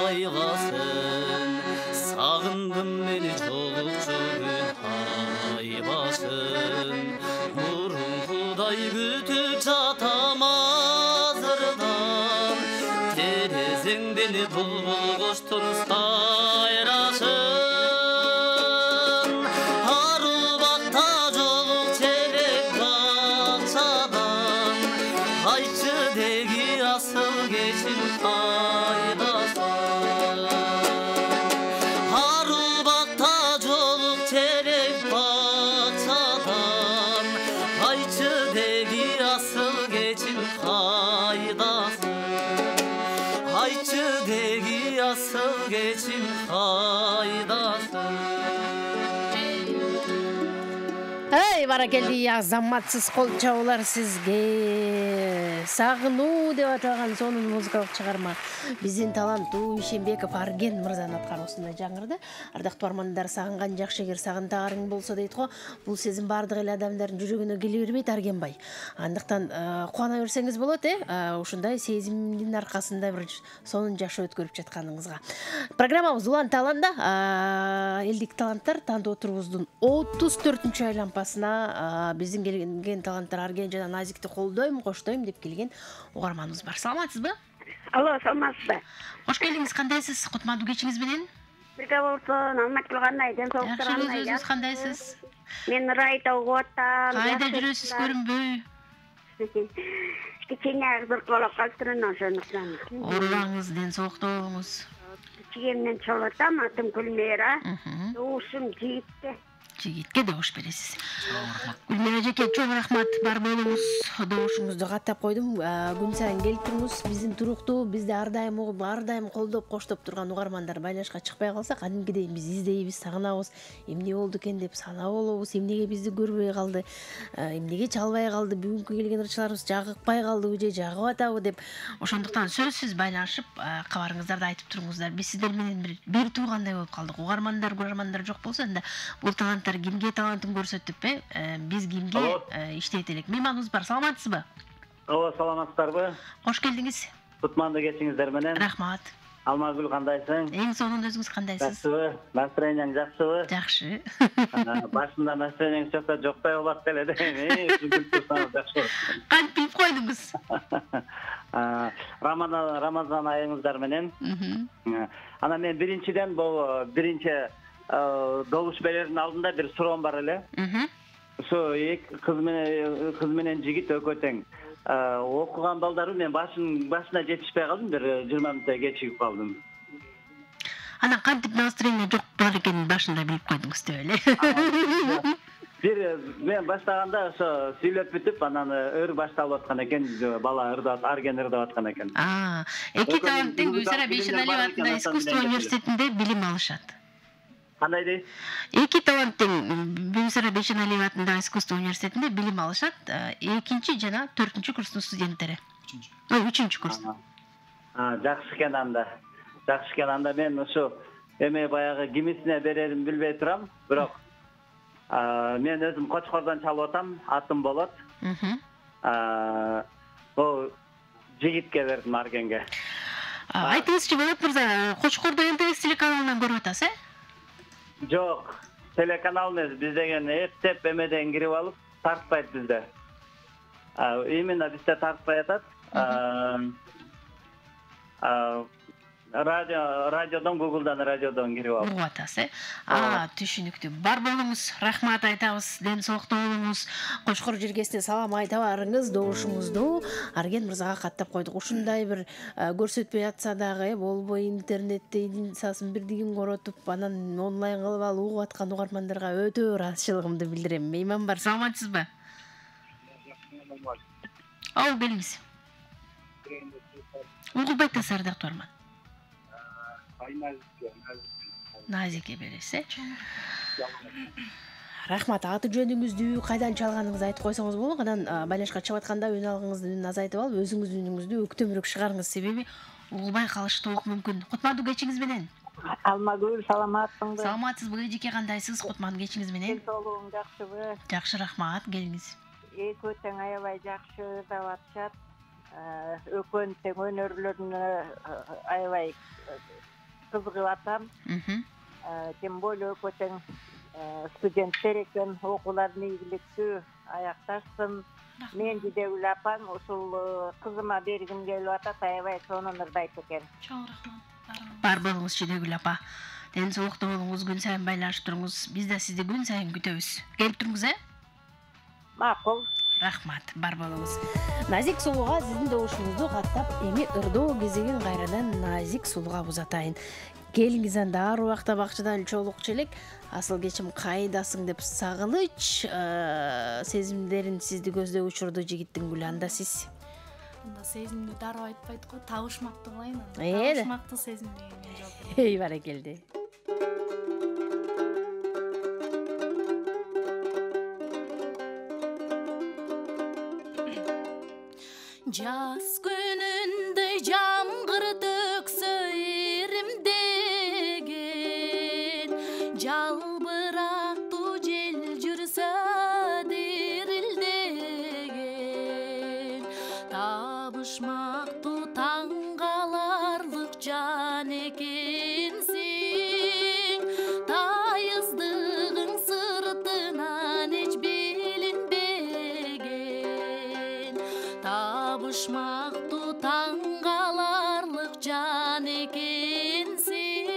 айласын, сагындым мени жолукчу күн айбашын. Мурункудай күтүп жатам азырдан, терезеңден булбул коштун сайрашын. Ару бакта жолук челек бакчадан, айтчы деги асыл кечим кайдасын. Ару бакта жолук челек бакчадан, айтчы деги асыл кечим кайдасын. Айтчы деги асыл кечим кайдасын. Эй, баракелди, азаматсыз кол чабуулар сизге. Сагынуу деп аталган сонун музыкалык чыгарма биздин таланттуу Ишенбеков Арген мырзанын аткаруусунда жаңырды. Ардактуу армандар, сагынган жакшы эгер сагынтаарың болсо дейт го. Бул сезим бардык эле адамдардын жүрөгүнө келе бербейт Аргенбай. Андыктан кубана берсеңиз болот, ушундай сезимдин аркасында бир сонун жашоо өткөрүп жатканыңызга. Программабыз улан таланда элдик таланттар тандоо турубуздун 34-чү айлампасына биздин келген таланттар Арген жана Назикти колдойм, коштойм деп келген угарманыбыз бар. Саламатсызбы? Алло, саламатсызбы? Кош келдиңиз, кандайсыз? Кутмандуу кечиңиз менен? Birge bolsun, Алматылык кандай, ден соолуктар кандай? Өзүңүз кандайсыз? Мен радио угуп атам. Кайда жүрөсүз көрүнбөй? Кичине агзыр болуп калыптырын ошондуктан. Оорубаңыз, ден соолукта болуңуз. Кичигемден чалып атам, атым Гүлмира. Уушум Жигитке добуш бересиз. Гүлмира эжеке, чоң рахмат, бар болуңуз. Добушуңузду каттап койдум. Күн сайын келип туруңуз. Биздин туруктуу, бизди ар дайым угуп, ар дайым колдоп, коштоп турган угармандар байлашка чыкпай калса, кадимкидей биз издейбиз, сагынабыз. Эмне болду экен деп санап болобуз. Эмнеге бизди көрбөй калды? Эмнеге чалбай калды? Бүгүнкү келген ырчыларыбыз жагыкпай калдыбы же жагып атабы деп. Ошондуктан сөзсүз байланышып, кабарыңыздарды айтып туруңуздар. Биз сиздер менен бир туугандай болуп калдык. Угармандар жок болсо, анда бул кимге талантын көрсөтүп, биз кимге иштейт элек. Мейманыбыз бар, саламатсызбы? Ооба, саламатсыздарбы? Кош келдиңиз. Кутмандуу кечиңиздер менен. Рахмат. Алмагүл кандайсың? Эң сонун өзүңүз кандайсыз? Жакшыбы? Настроениең жакшыбы? Жакшы. Башында настроениең жокто жокпой болот деле жакшы. Кантип билип койдуңуз? Рамазан айыңыздар менен. Ана мен биринчиден бул добуш берердин алдында бир суроом бар эле. Ошо кыз менен жигит экөө тең окуган балдары мен башына жетишпей калдым, бир 20 мүнөттө кечигип калдым. Анан кантип настроение жок бар экенин башында билип койдуңуз деп эле. Бир мен баштаганда ошо сүйлөп бүтүп, анан ыр башталып аткан экен, бала арген ырдап аткан экен. Эки таланттын Гүлсара Бейшеналиева атындагы искусство университетинде билим алышат. Кандай дейсиз? Эки таланттын Гүлсара Бейшеналиева атындагы искусство университетинде билим алышат. Экинчи жана 4-чү курстун студенттери. 3-чү курс. Жакшы экен анда. Жакшы экен анда. Мен ушу эме баягы кимисине берерин билбей турам, бирок мен өзүм Кочкордон чалып атам, атым болот. Бул жигитке бердим, аргенге. Айтыңызчы, Болот мырза, Кочкордо НТС телеканалынан көрүп атасыз, Жок, телеканал эмес, биз деген эптеп эмеден кирип алып, тартпайт бизде. Именно бизде тартпай атат. Радиодон, Google'дан радиодон кирип алып. Угуп атасыз, түшүнүктүү. Бар болуңуз, рахмат айтабыз, ден соолукта болуңуз. Кочкор жергесине салам айта барыңыз, добушуңузду Арген мырзага каттап койдук. Ушундай бир көрсөтпөй атса дагы, болбой интернетте инсасын бирдигин коротуп, анан онлайн кылып алып угуп аткан угармандарга өтө ыраазычылыгымды билдирем. Мейман бар, саламатсызбы? Ал келиңиз. Угуп айтасыз, ардактуу арман. Назике бересиз. Рахмат, аты жөнүңүздү, кайдан чалганыңызды айтып койсоңуз болот. Анан байлашка чыгып атканда өн алгыңыздын үнүн азайтып алып, өзүңүздүн үнүңүздү өктөмүрөөк чыгарыңыз, себеби угубай калышы толук мүмкүн. Кутмандуу кечиңиз менен. Алмагүл, саламатсыңбы? Саламатсызбы, эжеке кандайсыз? Кутмандуу кечиңиз менен. Соолугуң жакшыбы? Жакшы, рахмат, келиңиз. Экөө тең аябай жакшы ырдап атышат. Экөөнүн тең өнөрлөрүнө аябай кызыгып атам. Тем более экөө тең студенттер экен, окууларын ийгиликтүү аякташсын. Мен Жидегүл апаң ушул кызыма бергим келип атат, аябай сонун ырдайт экен. Чоң рахмат. Бар болуңуз Жидегүл апа. Ден соолукта болуңуз, күн сайын байлашып туруңуз. Биз да сизди күн сайын күтөбүз. Келип туруңуз, Макул. Рахмат, бар болуңуз. Назик сулууга сиздин добушуңузду каттап, эми ырдоо кезегин кайрадан Назик сулууга узатайын. Келиңиз анда ар убакта бакчадан чолукчу элек, асыл кечим кайдасың деп сагыныч сезимдерин сизди көздөп учурду жигиттин гүлү, анда сиз. Анда сезимди дароо айтпайт го, табышмакты кылайын. Табышмакты сезим деген жооп. Баракелди. Жаз күнүндө жамгыр төксө иримдеген, жалбырактуу жел жүрсө дирилдеген, табышмактуу таң каларлык жан экенсиң, тайыздыгың сыртынан эч билинбеген, табышмактуу таң каларлык жан экенсиң,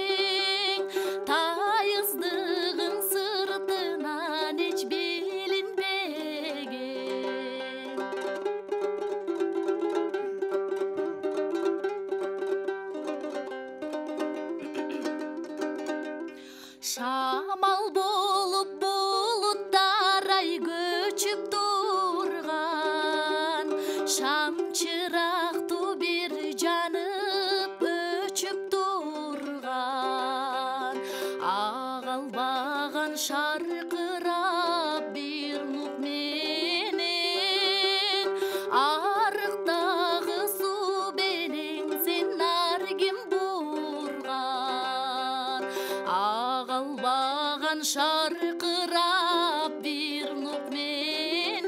Шамал болып бұлыттар ай көчіп тұрған, шам чырақты бір жанып өчіп тұрған, ағалбаған шарқырап бір нұқ менен, арықтағы су белең сен наргем бұрған, ағалбаған шарқырап бір нұқ менен,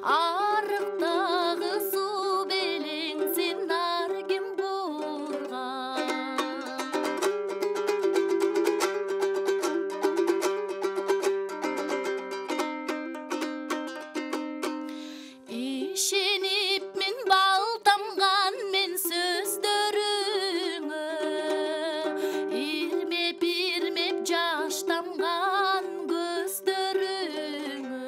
арықтағы су белең сен наргем бұрған. Ишеніп мен балтамған мен сөздеріңі, ирмеп жаштамған көздеріңі,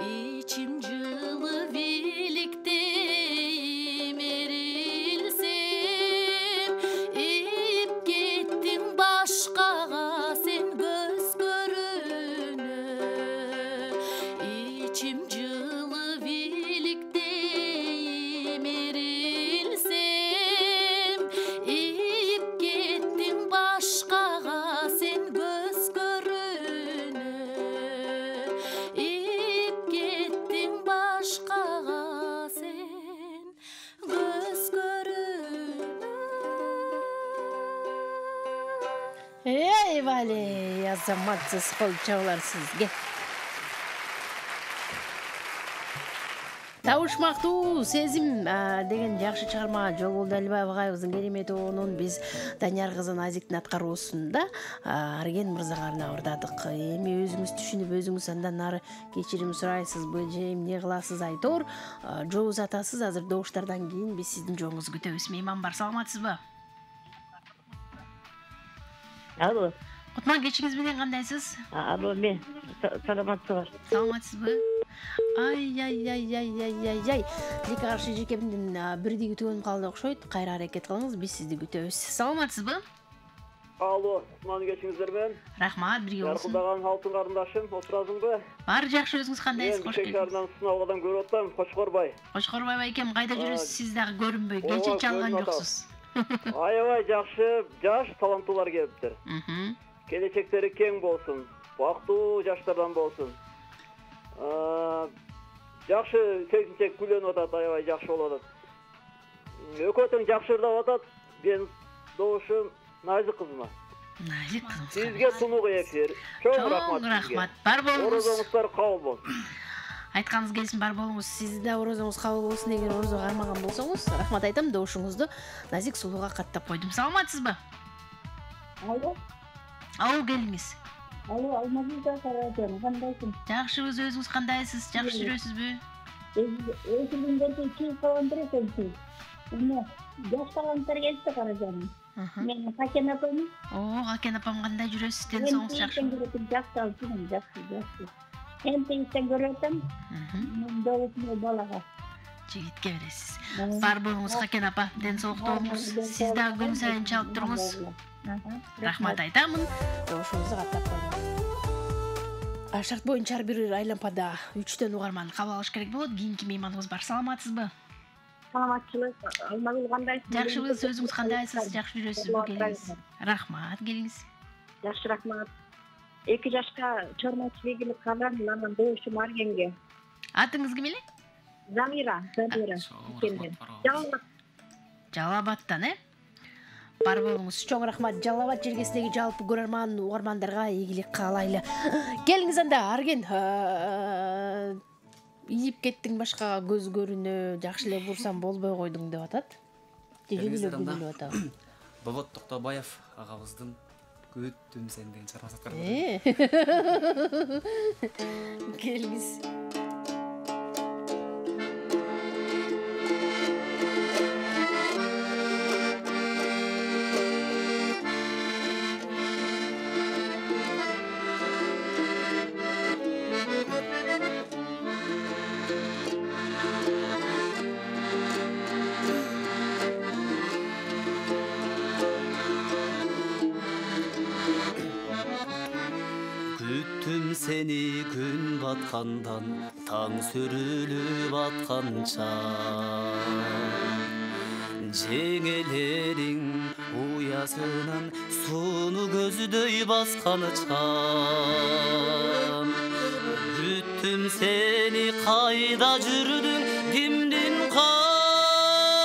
içim жылы биліктейім ерілсем, иіп кеттің башқаға сен көз көріні, içim жылы биліктейім ерілсем, иіп кеттің башқаға сен көз көріні, иіп кеттің башқаға сен көз көріні. Ей, Вали, азаматсыз қол чағылар сізге. Тауышмақтуу сезим деген жакшы чыгарма Жолболду Алибаев агайыбыздын керемет оонун биз Данияр кызы Назиктин аткаруусунда Арген мырзага арнадык. Эми өзүңүз түшүнүп, өзүңүз андан ары кечирим сурайсызбы же эмне кыласыз айтор. Жол узатасыз, азыр добуштардан кийин биз сиздин жолуңузду күтөбүз. Мейман бар, саламатсызбы? Алло. Кутман, кечиңиз менен кандайсыз? Алло, мен саламатсызбы? Саламатсызбы? Ай. Тилекке каршы жекемдин бирди күтүп калды окшойт. Кайра аракет кылыңыз, биз сизди күтөбүз. Саламатсызбы? Алло, кутман кечиңиздерби? Рахмат, бирге болсун. Жаркылдаган алтын карындашым, отуразыңбы? Бар, жакшы, өзүңүз кандайсыз? Кош келдиңиз. Мен шаардан сыналгадан көрүп атам, Кочкорбай. Кочкорбай байкем, кайда жүрөсүз? Сиз дагы көрүнбөй, келчек чалган жоксуз. Аябай жакшы, жаш таланттуулар келиптир. Келечектери кең болсун, бактуу жаштардан болсун. Жакшы тегинчек күлөнүп атат, аябай жакшы болуп атат. Экөө тең жакшырдап атат. Мен добушум Назик кызыма. Назик кызым. Сизге тунук эфир. Чоң рахмат. Рахмат. Бар болуңуз. Орозоңуздар кабыл болсун. Айтканыңыз келсин, бар болуңуз. Сиздин да орозоңуз кабыл болсун деген орозого кармаган болсоңуз, рахмат айтам. Добушуңузду Назик сулууга каттап койдум. Саламатсызбы? Алло. Ау, келиңиз. Алло, Алмазиза Каражан, кандайсың? Жакшыбыз, өзүңүз кандайсыз? Жакшы жүрөсүзбү? Өзүңүздөрдү чыйып калгандыр экенсиз. Эмне, жаш таланттар келипти Каражан. Мен Хакен апамын. Хакен апам, кандай жүрөсүз? Денсоолугуңуз жакшыбы? Жакшы, жакшы. Эмтиңизден көрүп атам. Мен добусум балага. Жигитке бересиз. Бар болуңуз Хакен апа, денсоолуктуу болуңуз. Сиз дагы күн сайын чалып туруңуз. Рахмат айтамын. Добушуңузду каттап койдум. Шарт боюнча бир айлампада 3төн угарман кабыл алыш керек болот. Кийинки мейманыбыз бар. Саламатсызбы? Саламатчылык. Алмагүл кандайсыз? Жакшыбыз, өзүңүз кандайсыз? Жакшы жүрөсүзбү? Келиңиз. Рахмат, келиңиз. Жакшы, рахмат. 2 жашка чормачы бегилик калган анан добушум Аргенге. Атыңыз ким эле? Замира. Жалалабаттан, Бар болуңуз. Чоң рахмат. Жалалабад жергесиндеги жалпы көрөрман угармандарга ийгилик каалайлы. Келиңиз анда, Арген. Ийип кеттиң башкага көз көрүнө, жакшы эле бурсам болбой койдуң деп атат. Жөнүлө күлүп атат. Болот Токтобаев агабыздын Күттүм сен деген чармасы аткарып. Келиңиз. батқандан таң сүріліп атқанша жеңелерің уясынан суны көздөй басқаныча күттім сені қайда жүрдің кімден қалың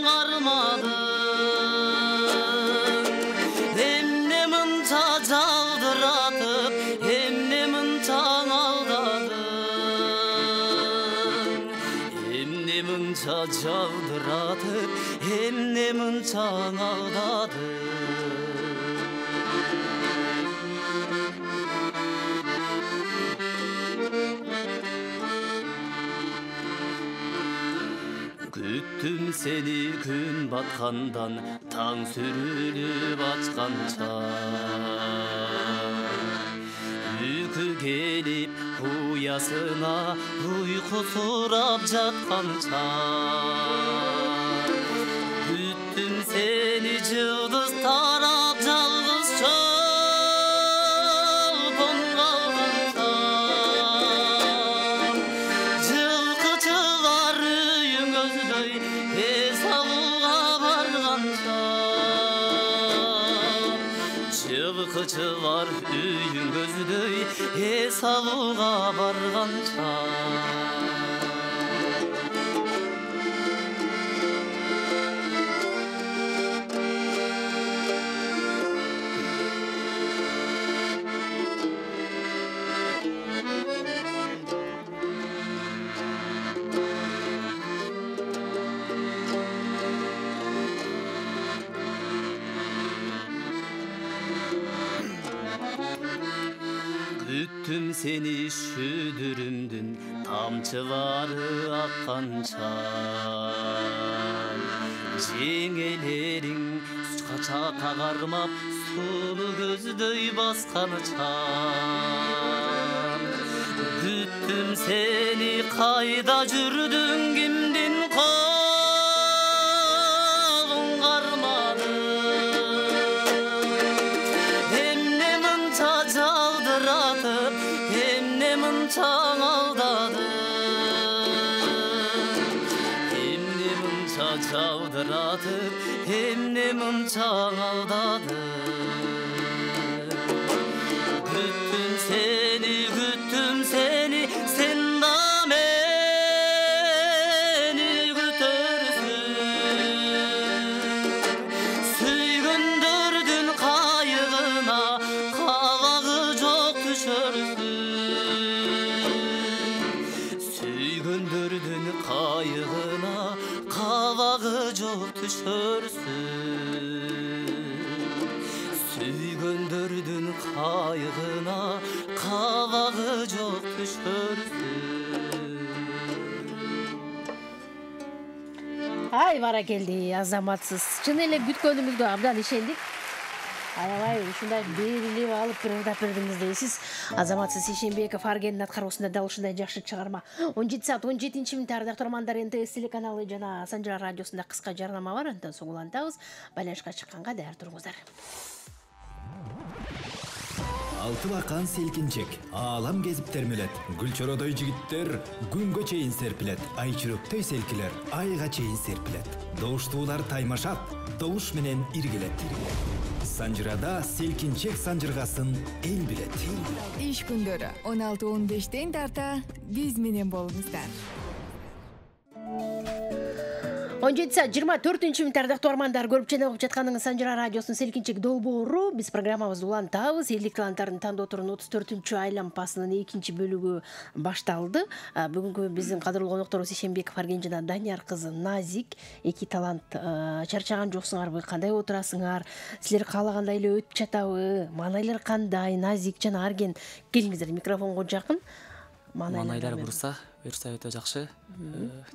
қармадың емне мұнша жаудыратып емне мұнша алдадың емне мұнша жаудыратып емне мұнша алдадың күттім сені күн батқандан таң сүріліп атқанша үйкі келіп ұясына ұйқы сұрап жатқанша күттім сені жылдыз тарап жалғыз шолпон қалғанша жылқычылар үйің көздөй ес алуға барғанша жылқычылар үйің көздөй ес алуға барғанша күттім сені шүдірімдің тамчылары аққанша жеңелерің қача қағармап сұлы көздөй басқаныча күттім сені қайда жүрдің кімден қолың қармадың емне мұнша жаудыратып емне мұнша алдадың емне мұнша жаудыратып емне мұнша алдадың күттім сені сен да мені күтөрсүң сүйгөндөрдүн кайыгына кабагы жок түшөрсүң сүйгөндөрдүн кайыгына кабагы жок түшөрсүң сүйгөндөрдүн кайыгына кабагы жок түшөрсүң Ай баракелди азаматсыз. Чын эле күткөнүмүздө абдан ишендик. Аябай ушундай берилип алып бир ырдап бердиңиз дейсиз. Азаматсыз Ишенбеков Аргендин аткаруусунда дал ушундай жакшы чыгарма. 17 саат 17 мүнөт ардактуу угармандар, НТС телеканалы жана Санжара радиосунда кыска жарнама бар. Антон сугулантабыз. Байланышка чыкканга даяр туруңуздар. Алты бақан селкинчек, алам кезип термелет. Гүлчородой жигиттер күнгө чейин серпилет. Айчүрөктөй селкилер айга чейин серпилет. Добуштуулар таймашат, добуш менен иргилет. Санжырада селкинчек санжыргасын эл билет. Иш күндөрү 16-15 тарта биз менен болуңуздар. 17 саат 24 мүнөт ардактуу угармандар, көрүп жана угуп жатканыңыз Санжара радиосунун селкинчек долбоору. Биз программабызды улантабыз. Элдик таланттардын тандоо турунун 34-чү айлампасынын 2 бөлүгү башталды. Бүгүнкү биздин кадырлуу конокторубуз Ишенбеков Арген жана Данияр кызы Назик. Эки талант чарчаган жоксуңарбы? Кандай отурасыңар? Силер каалагандай эле өтүп жатабы? Маанайлар кандай? Назик жана Арген, келиңиздер, микрофонго жакын. Маанайлар буюрса өтө жакшы.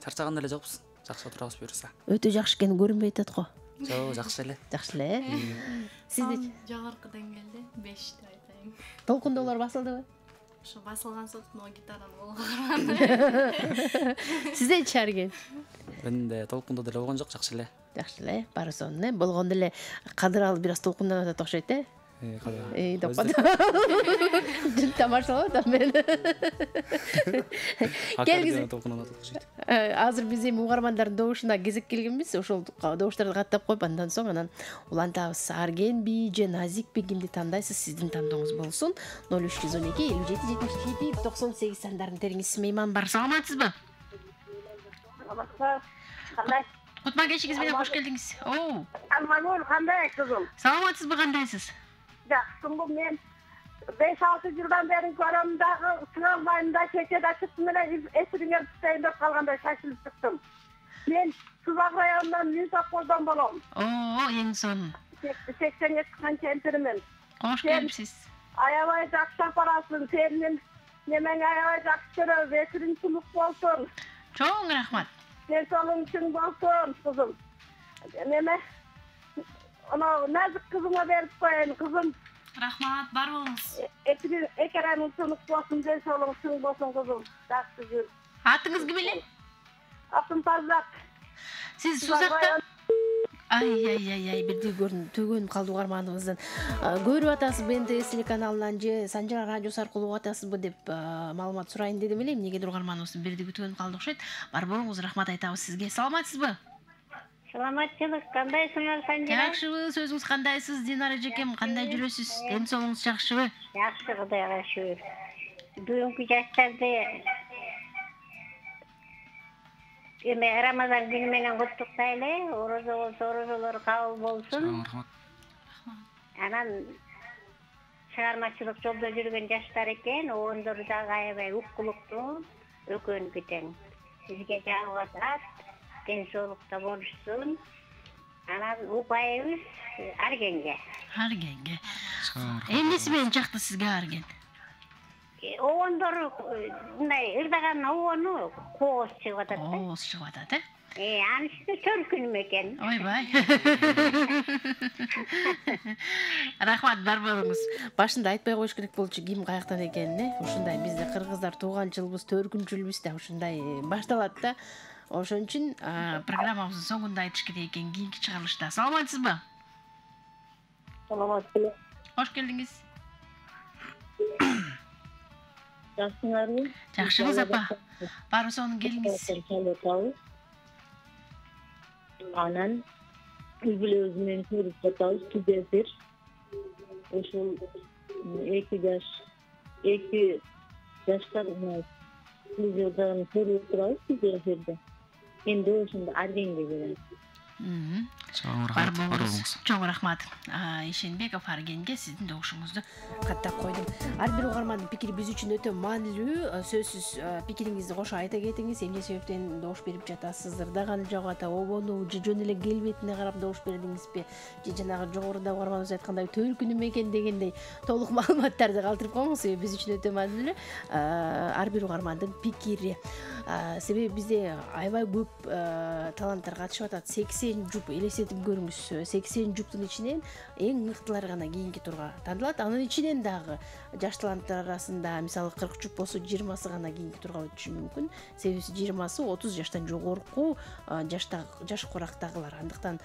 Чарчаган эле жокпуз. Жакшы отурабыз буюрса. Өтө жакшы экени көрүнбөй атат го. Жок, жакшы эле. Жакшы эле. Сизде жогорку деңгээлде 5 деп айтайын. Толкундоолор басылдыбы? Ошо басылган соң гитараны болгон. Сизде чарген? Менде толкундо деле болгон жок, жакшы эле. Жакшы эле. Баары сонун болгондо эле кадыр алып бир аз толкунданып атат окшойт, Допады. Жүн тамашалап да мен. Азыр биз эми угармандардын добушуна кезек келгенбиз. Ошол добуштарды каттап коюп андан соң анан улантабыз. Аргенби же Назикби кимди тандайсыз? Сиздин тандооңуз болсун. 0312 57 77 98 сандарын териңиз. Мейман бар. Саламатсызбы? Кандай? Кутма кечиңиз менен кош келдиңиз. Оо. Алмагүл, кандай кызым? Саламатсызбы, кандайсыз? Жакшымбы, мен 5-6 жылдан бери көрөм дагы сыналбайымда чечеде чыктым эле эсигиңер түштөйүн деп калгандай шашылып чыктым. Мен Субак районунан Мюсапколдон болом. Оо, эң сонун. 82 кенчиримен. Кош келипсиз. Аябай жакшы апарасың, сенин немең аябай жакшы көрөм, эсириң сулук болсун. Чоң рахмат. Sen solun için bolsun kızım. Neme? Ona nazik kızıma verip koyayım kızım. Rahmat, бар болуңуз. Ekerenin sınıf bolsun, sen solun için bolsun kızım. Жақсы жүр. Атыңыз ким эле? Атым Тазак. Сиз Сузакта? Ай, бирди төгөнүп калды угарманыбыздан. Көрүп атасызбы НТС телеканалынан же Санжара радиосу аркылуу атасызбы деп маалымат сурайын дедим эле. Эмнегедир угарманыбыз бирди күтүнүп калды окшойт. Бар болуңуз, рахмат айтабыз сизге. Саламатсызбы? Саламатчылык, кандайсыңар Санжара? Жакшыбы, сөзүңүз кандайсыз? Динара жекем, кандай жүрөсүз? Ден соолуңуз жакшыбы? Жакшы, Кудайга шүгүр. Бүгүнкү жаштарды Рамазан күнү менен куттуктайлы, орозо болсо орозолор кабыл болсун. Анан чыгармачылык жолдо жүргөн жаштар экен, ондор дагы аябай уккулуктуу, экөөнүкү тең. Сизге жагып атат, ден соолукта болушсун. Анан упайыбыз Аргенге. Аргенге. Эмнеси менен жакты сизге Арген? Оғондор мындай ырдаган оғону кооз чыгып атат. Кооз чыгып атат, Аны үстүнө 4 күнүм экен. Ойбай. Рахмат, бар болуңуз. Башында айтпай коюш керек болчу ким каяктан экенин, Ушундай бизде кыргыздар тууган жылбыз, 4 күнчүлбүз да ушундай башталат да. Ошон үчүн программабыздын соңунда айтыш керек экен кийинки чыгарылышта. Саламатсызбы? Саламатсызбы. Кош келдиңиз. Жақсыңарбы? Жакшыбыз апа. Бары сонун келиңиз. Анан үй-бүлөбүз менен көрүп жатабыз, түзөтүр. Ошол 2 жаштар телевизордон көрүп турабыз түзөтүрдү. Энди ошондо Аргенге берем. Бар болуңуз. Чоң рахмат. Ишенбеков Аргенге сиздин добушуңузду каттап койдум. Ар бир угармандын пикири биз үчүн өтө маанилүү. Сөзсүз пикириңизди кошо айта кетиңиз. Эмне себептен добуш берип жатасыз? Ырдаганы жок ата, обону же жөн эле келбетине карап добуш бердиңизби? Же жанагы жогоруда угарманыбыз айткандай төркүнүм экен дегендей толук маалыматтарды калтырып коюңуз. Биз үчүн өтө маанилүү. Ар бир угармандын пикири. Себеби бизде аябай көп таланттар катышып атат. 80 жуп элестетип көрүңүз. 80 жуптун ичинен эң мыктылары гана кийинки турга тандалат. Анын ичинен дагы жаш таланттар арасында мисалы 40 жуп болсо 20сы гана кийинки турга өтүшү мүмкүн. Себеби 20сы 30 жаштан жогорку жаш курактагылар. Андыктан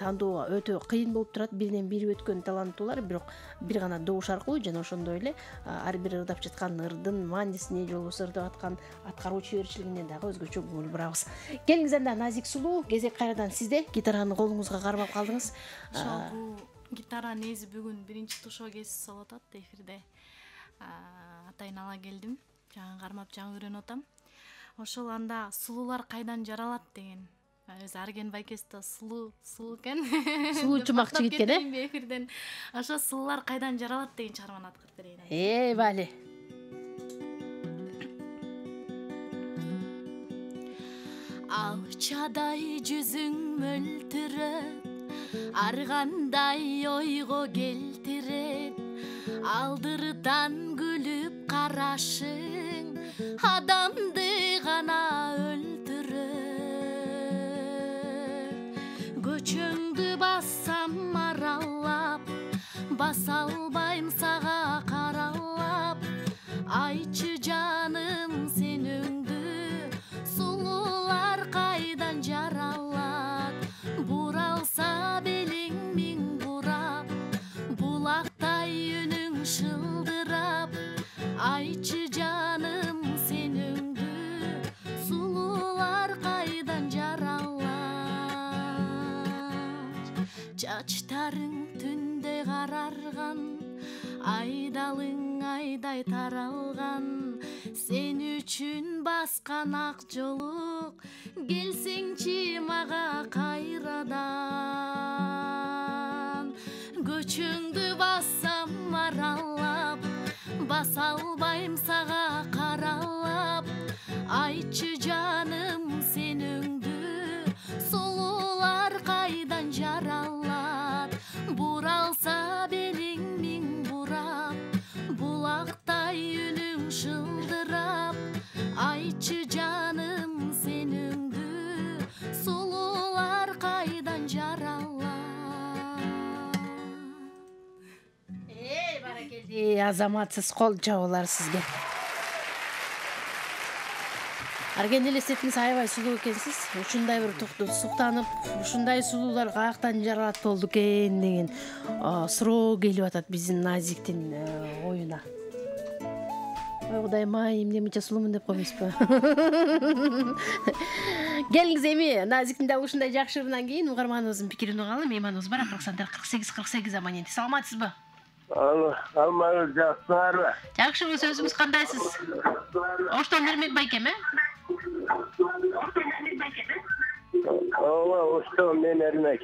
тандоо өтө кыйын болуп турат. Биринен бири өткөн таланттуулар, бирок бир гана добуш аркылуу жана ошондой эле ар бир ырдап жаткан ырдын маанисине же болбосо ырдап аткан аткаруучу берчилигине дагы өзгөчө көңүл бурабыз. Келиңиз анда Назик сулуу, кезек кайрадан сизде. Гитараны колуңузга кармап калдыңыз. Бул гитара нези бүгүн биринчи тушоо кесип болуп атат эфирде. Атайын ала келдим. Жаңы кармап жаңы үйрөнүп атам. Ошол анда сулуулар кайдан жаралат деген. Өзү Арген байкеси да сулуу экен. Сулуу чумак жигит экен, эфирден. Ошо сулуулар кайдан жаралат деген чыгарманы аткарып берейин. Бали. Алчадай жүзүң мөлтүрөп, ар кандай ойго келтирет, алдырдан күлүп карашың адамды гана өлтүрөт. Көчөңдү бассам аралап, баса албайм сага каралап, айтчы жаным сен өңдү, сулуулар кайдан жаралат, буралса белиң миң бурап, булак Saçlarың түнде қарарған, айдалың айдай таралған, сен үшін басқан ақ жолық, келсеңші маға қайрадан. Көчіңді бассам аралап, баса албайым саға қаралап, айтшы жаным сеніңді, сұлулар қайдан жаралат, бұралса белің мен бұрап, бұлақтай үнің шылдырап, айтшы жаным сеніңді, сұлулар қайдан жаралат. Азаматсыз қол жауылар сізге. Арген елестетіңіз аябай сұлу екенсіз. Ушундай бір тұқты сұқтанып, ушундай сұлулар қаяқтан жаралат болды екен деген сұрау келіп атат біздің Назиктің ойына. Ой, Құдайым-ай, емне мынча сұлумын деп қоймайсыз ба? Келіңіз эми Назиктің дәл ушундай жакшырынан кейін угарманыбыздын пикирин угалы. Мейманыбыз бар 48 абонент. Саламатсыз ба? Алмаңыз жақсылар. Жақшыбыз, өзіңіз қандайсыз? Оштон Ермек байкем, Оштон мен Ермек.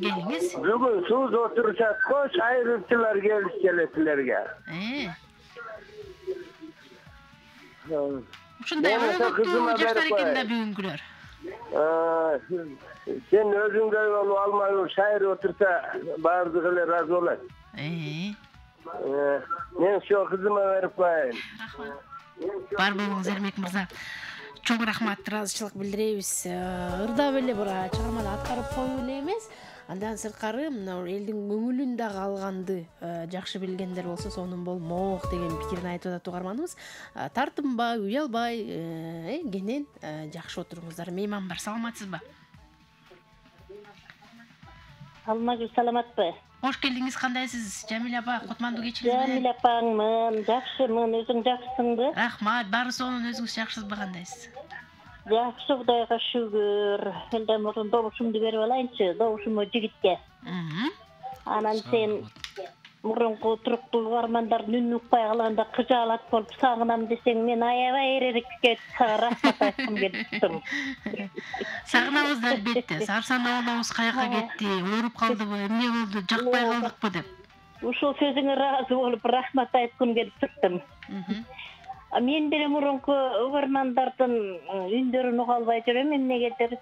Келіңіз. Бүгін суыз отырышат қош айрықшылар келесілерге. Ушундай өңөктүү жаштар экен да бүгүнкүлөр. Сен өзүңдөй болуп алмай шайыр отырса баардыгы эле разы болот. Мен şu kızıma verip koyayım. Бар болуңуз Ермек мырза. Чоң рахмат, ыраазычылык билдиребиз. Ырдап эле бир чыгарманы аткарып коюу эле эмес, андан сырткары мына элдин көңүлүн дагы алганды жакшы билгендер болсо сонун болмок деген пикирин айтып атат угарманыбыз. Тартынбай, уялбай, кенен жакшы отуруңуздар. Мейман бар, саламатсызбы? Алмагүл, саламатпы? Hoş geldiniz, kandaysiz? Jamila apa, Kutmandu geçiniz mi? Jamila apаңмын, жакшымын, өзүң жакшысыңбы? Рахмат, баары сонун, өзүңүз жакшысызбы, кандайсыз? Жакшы, Кудайга шүгүр. Элден мурун добушумду берип алайынчы, добушуму жигитке. Анан сен мурунку туруктуу угармандардын үнүн укпай калганда кыжаалат болуп сагынам десең, мен аябай эререкке сага рахмат айткым келиптир. Сагынабыз албетте. Сарсан оолубуз каяка кетти, ооруп калдыбы, эмне болду, жакпай калдыкпы деп. Ушул сөзүңө ыраазы болуп рахмат айткым келип турдум. Мен деле мурунку угармандардын үндөрүн уга албай жүрөм, эмнегедир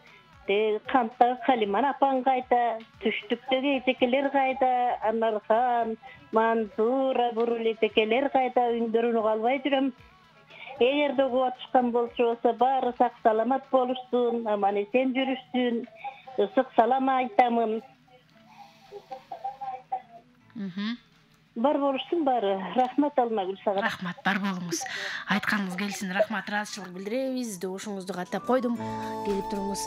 Kantta Kaliman apan kayda, Tüştükteki tekeler kayda, Anarhan, Mansura, Buruli tekeler kayda, ündürünü kalbay durum. Eğer de bu atışkan bolsa olsa bari sak salamat boluşsun, aman esen жүрүшsün, ısık salama aytamın. Бар болушсун бары. Рахмат Алмагүл сага. Рахмат, бар болуңуз. Айтканыңыз келсин. Рахмат, ыраазычылык билдиребиз. Добушуңузду каттап койдум. Келип туруңуз.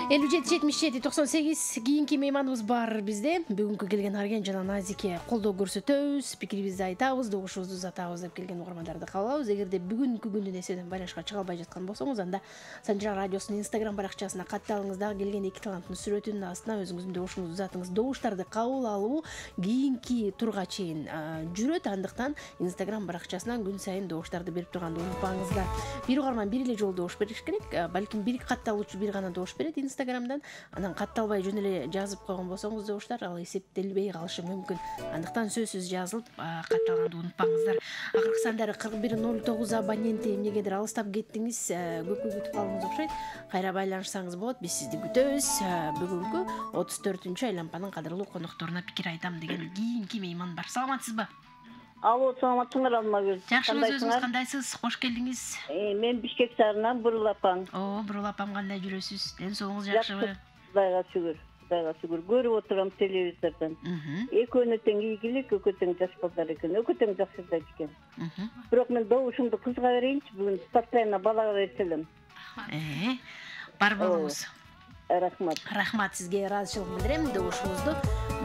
57-77-98 кийинки мейманыбыз бар бизде. Бүгүнкү келген Арген жана Назике колдоо көрсөтөбүз, пикирибизди айтабыз, добушубузду узатабыз деп келген угармандарды кабыл алабыз. Эгерде бүгүнкү күндүн эсебинен байланышка чыга албай жаткан болсоңуз, анда Санжар радиосунун Instagram баракчасына катталыңыз. Дагы келген эки таланттын сүрөтүнүн астына өзүңүздүн добушуңузду узатыңыз. Добуштарды кабыл алуу кийинки турга чейин жүрөт, андыктан Instagram баракчасынан күн сайын добуштарды берип турганды унутпаңыздар. Бир угарман бир эле жолу добуш бериш керек. Балким бир катталуучу бир гана добуш берет Instagramдан. Анан катталбай жөн эле жазып койгон болсоңуз добуштар ал эсептелбей калышы мүмкүн. Андыктан сөзсүз жазылып катталганды унутпаңыздар. Акыркы сандары 4109 абоненти эмнегедир алыстап кеттиңиз, көпкө күтүп калдыңыз окшойт. Кайра байланышсаңыз болот, биз сизди күтөбүз. Бүгүнкү 34-чү айланпанын кадырлуу конокторуна пикир айтам деген кийинки мейман бар. Саламатсызбы? Алло, саламатсыңар Алмагүл. Жакшыбыз, өзүңүз кандайсыз? Кош келдиңиз. Мен Бишкек шаарынан Бурул апаң. Бурул апам кандай жүрөсүз? Ден соолугуңуз жакшыбы? Кудайга шүгүр. Көрүп отурам телевизордон. Экөөнө тең ийгилик, экөө тең жаш балдар экен, экөө тең жакшырдайт экен. Бирок мен добушумду кызга берейинчи, бүгүн постоянно балага берип элем. Бар болуңуз. Рахмат. Рахмат сизге, ыраазычылык билдирем. Добушубузду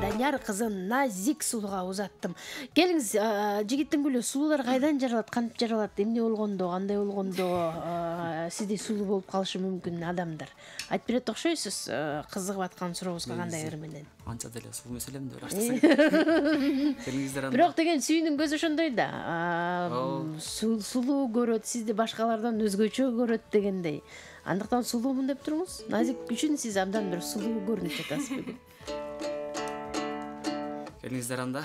Данияр кызын Назик сулуга узаттым. Келиңиз, жигиттин гүлү, сулуулар кайдан жаралат, кантип жаралат, эмне болгондо, кандай болгондо сизде сулуу болуп калышы мүмкүн адамдар. Айтып берет окшойсуз, кызыгып аткан сурообузга кандай ыр менен. Анча деле сулуу эмес элем деп баштасаң. Келиңиздер анда. Бирок деген сүйүүнүн көзү ошондой да. Сулуу көрөт, сизди башкалардан өзгөчө көрөт дегендей. Андыктан сулуумун деп туруңуз. Назик үчүн сиз абдан бир сулуу көрүнүп жатасыз бүгүн. Келиңиздер анда.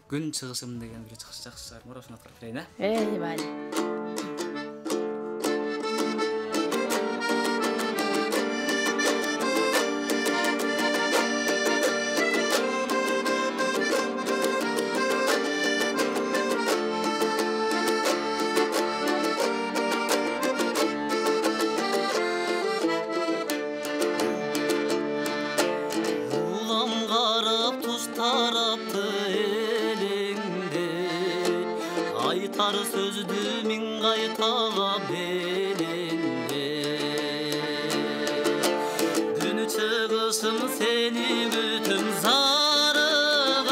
Күн чыгышым деген бир жакшы чыгарма ошону аткарып берейин, Бай. Sözdü min qaytağa belinde Günü çıgışım seni bütün zarığın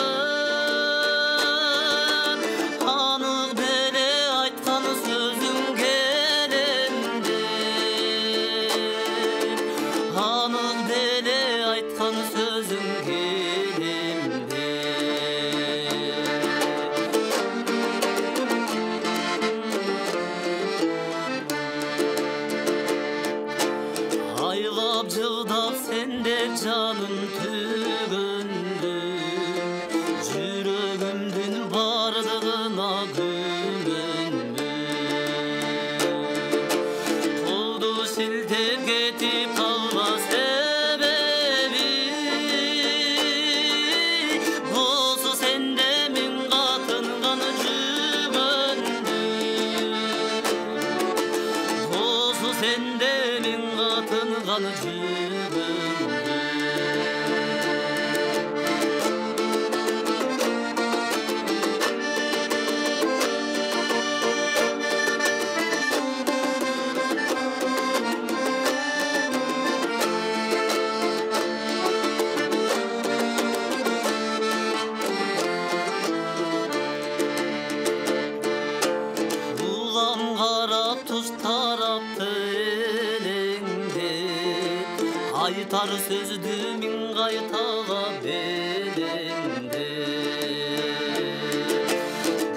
Anıq bele aytkan sözün gelende Anıq bele aytkan sözün gelende Canım tügündü Jürögümdün bardığına gümündü Koldu siltep ketip kalma sebebi Bozu sende min katın kanı jügündü Bozu sende min katın kanı jügündü Aytar sözdü min qaytağa belinde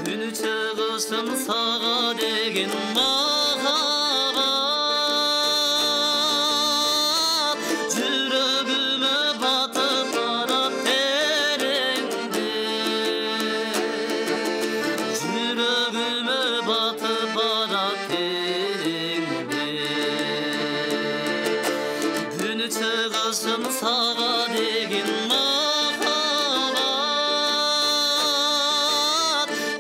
Günü çıgışım sağa degen mağabat Jürögüme batıp barat derende Jürögüme batıp barat derende Çıgışım sağa degin mağabat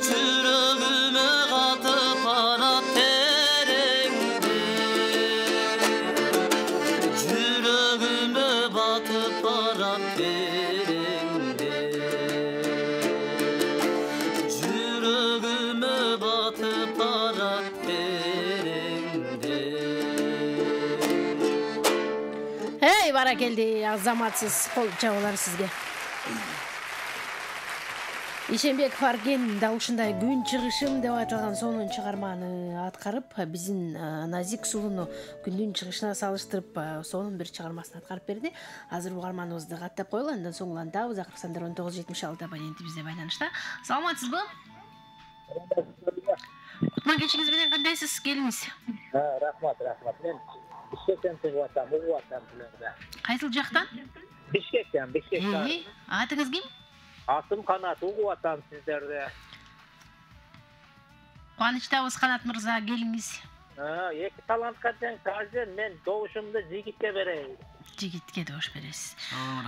Jürögüme katıp arat derengde Jürögüme batıp arat derengde Jürögüme batıp arat derengde Hey, barakeldi, azamatsız kol çabalar sizge. Ишенбек Фарген да ушундай күн чыгышым деп айтылган сонун чыгарманы аткарып, биздин Назик сулууну күндүн чыгышына салыштырып, сонун бир чыгармасын аткарып берди. Азыр угарманыбызды каттап коелу, андан соң улантабыз. Акыркы сандар 1976 абонентибизде байланышта. Саламатсызбы? Кутман кечиңиз менен кандайсыз? Келиңиз. Рахмат. Мен Бишкектен угуп атам силерде. Кайсыл жактан? Бишкектен. Атыңыз ким? Атым Канат, угуп атам сиздерде. Кубанычтабыз, Канат мырза, келиңиз. Эки талантка тең тазен, мен добушумду жигитке берейин. Жигитке добуш бересиз.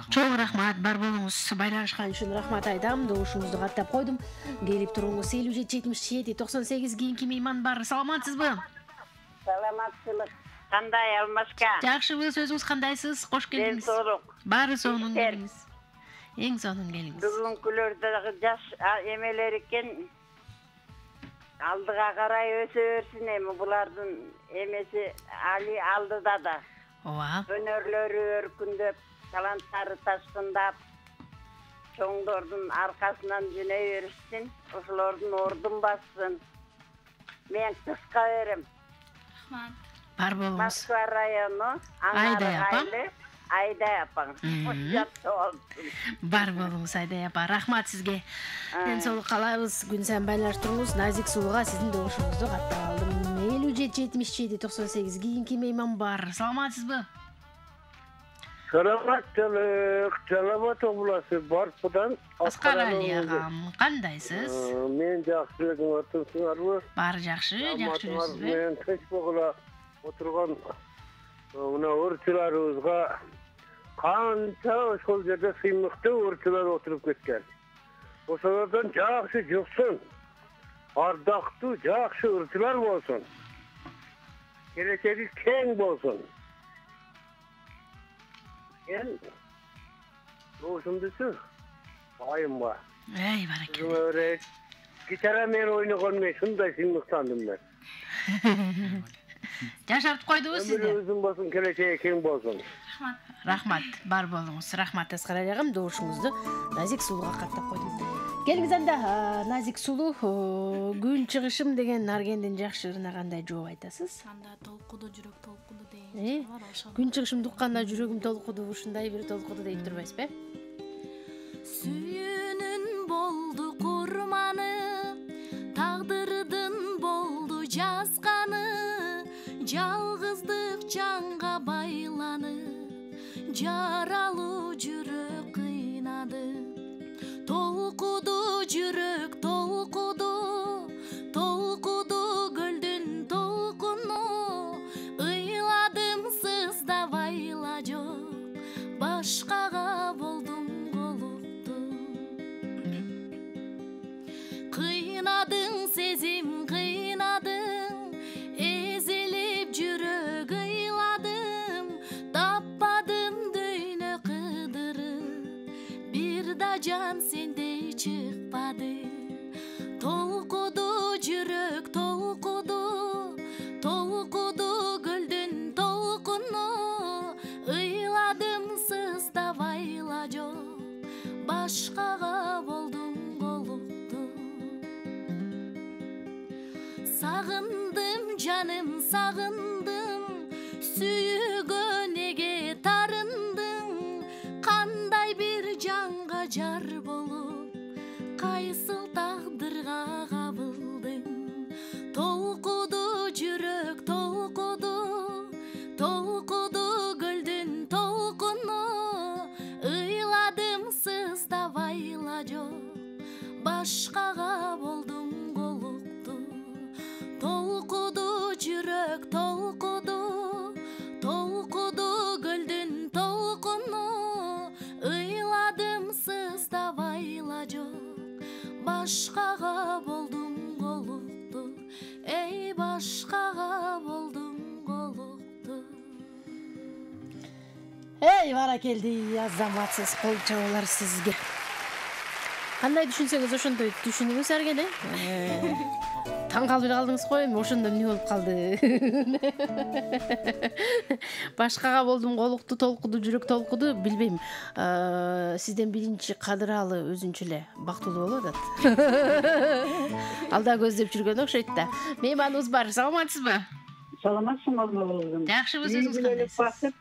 Чоң рахмат, бар болуңуз. Байланышкан үчүн рахмат айтам. Добушуңузду каттап койдум. Келип туруңуз 57-77-98 кийинки мейман бар. Саламатсызбы? Саламатсызбы. Кандай Алмашка? Жакшыбыз, өзүңүз кандайсыз? Кош келдиңиз. Баары сонун келиңиз. Эң сонун келиңиз. Бүгүнкүлөрдөгү жаш эмелер экен. Алдыга карай өсө берсин эми булардын эмеси али алдыда да. Ооба. Өнөрлөрү өркүндөп, таланттары ташкындап. чоңдордун аркасынан жөнө беришсин, ошолордун ордун бассын. Мен кыска берем. Бар болуңуз. Москва району, Айдай апам. Айдай апаң. Бар болуңуз Айдай апа. Рахмат сизге. Ден соолук каалайбыз. Күн сайын байлаштырыңыз. Назик сулууга сиздин добушуңузду каттап алдым. 57-77-98 кийинки мейман бар. Саламатсызбы? Саламат обласы Барпыдан. Аскар Али агам, кандайсыз? Мен жакшы, отурсуңарбы? Бар жакшы жүрөсүзбү? Мен кеч богула отурган мына өрчүларыбызга канча ошол жерде сыймыктуу өрчүлөр отуруп кеткен. Ошолордон жакшы жуксун. Ардактуу жакшы өрчүлөр болсун. Келечеги кең болсун. Мен ошондусу айымба. Эй, баракелде. Гитара мен ойногон мен шундай сыймыктандым мен. Жашартып койдубуз сизди. Өзүң болсун, келечеги кең болсун. Рахмат, бар болуңуз. Рахмат Аскар Али агам, добушуңузду Назик сулууга каттап койдум. Келиңиз анда Назик сулуу күн чыгышым деген Наргендин жакшы ырына кандай жооп айтасыз? Анда толкуду жүрөк толкуду деген бар, ошол. Күн чыгышымды укканда жүрөгүм толкуду, ушундай бир толкуду дейт турбайсызбы? Сүйүүнүн болду курманы, тагдырдын болду жазганы, жалгыздык жанга байланы, жаралуу жүрөк кыйнады. Толкуду жүрөк толкуду, толкуду көлдүн толкуну, ыйладым сыздабай айла жок, башкага болдум голукту. Кыйнадың сезим кыйнадың, эзелип жүрөк ыйладым, таппадым дөйнө кыдырып, бир да жан сендей чыкпады. Толкуду жүрөк толкуду, толкуду көлдүн толкуну, ыйладым сыздабай айла жок, башкага болдум голукту. Сагындым жаным сагындым, сүйгөнеге тарындым, кандай бир жанга жар болуп, кайсыл тагдырга кабылдым. Толкуду жүрөк толкуду, толкуду көлдүн толкуну, ыйладым сыздабай айла жок, башкага болдум голукту. Толкуду жүрөк толкуду, толкуду көлдүн толкуну, ыйладым сыздабай айла жок, башкага болдум голукту. Эй, башкага болдум голукту. Эй, баракелди, азаматсыз кол чабуулар сизге. Кандай түшүнсөңүз ошондой түшүнүңүз аргене. Таң калбай калдыңыз го, эми ошондо эмне болуп калды? Башкага болдум голукту, толкуду жүрөк толкуду, билбейм. Сизден биринчи кадыралы өзүнчө эле бактылуу болуп атат. Алда көздөп жүргөн окшойт да. Мейманыбыз бар, саламатсызбы? Саламатсызбы? Жакшыбыз, өзүңүз кандайсыз?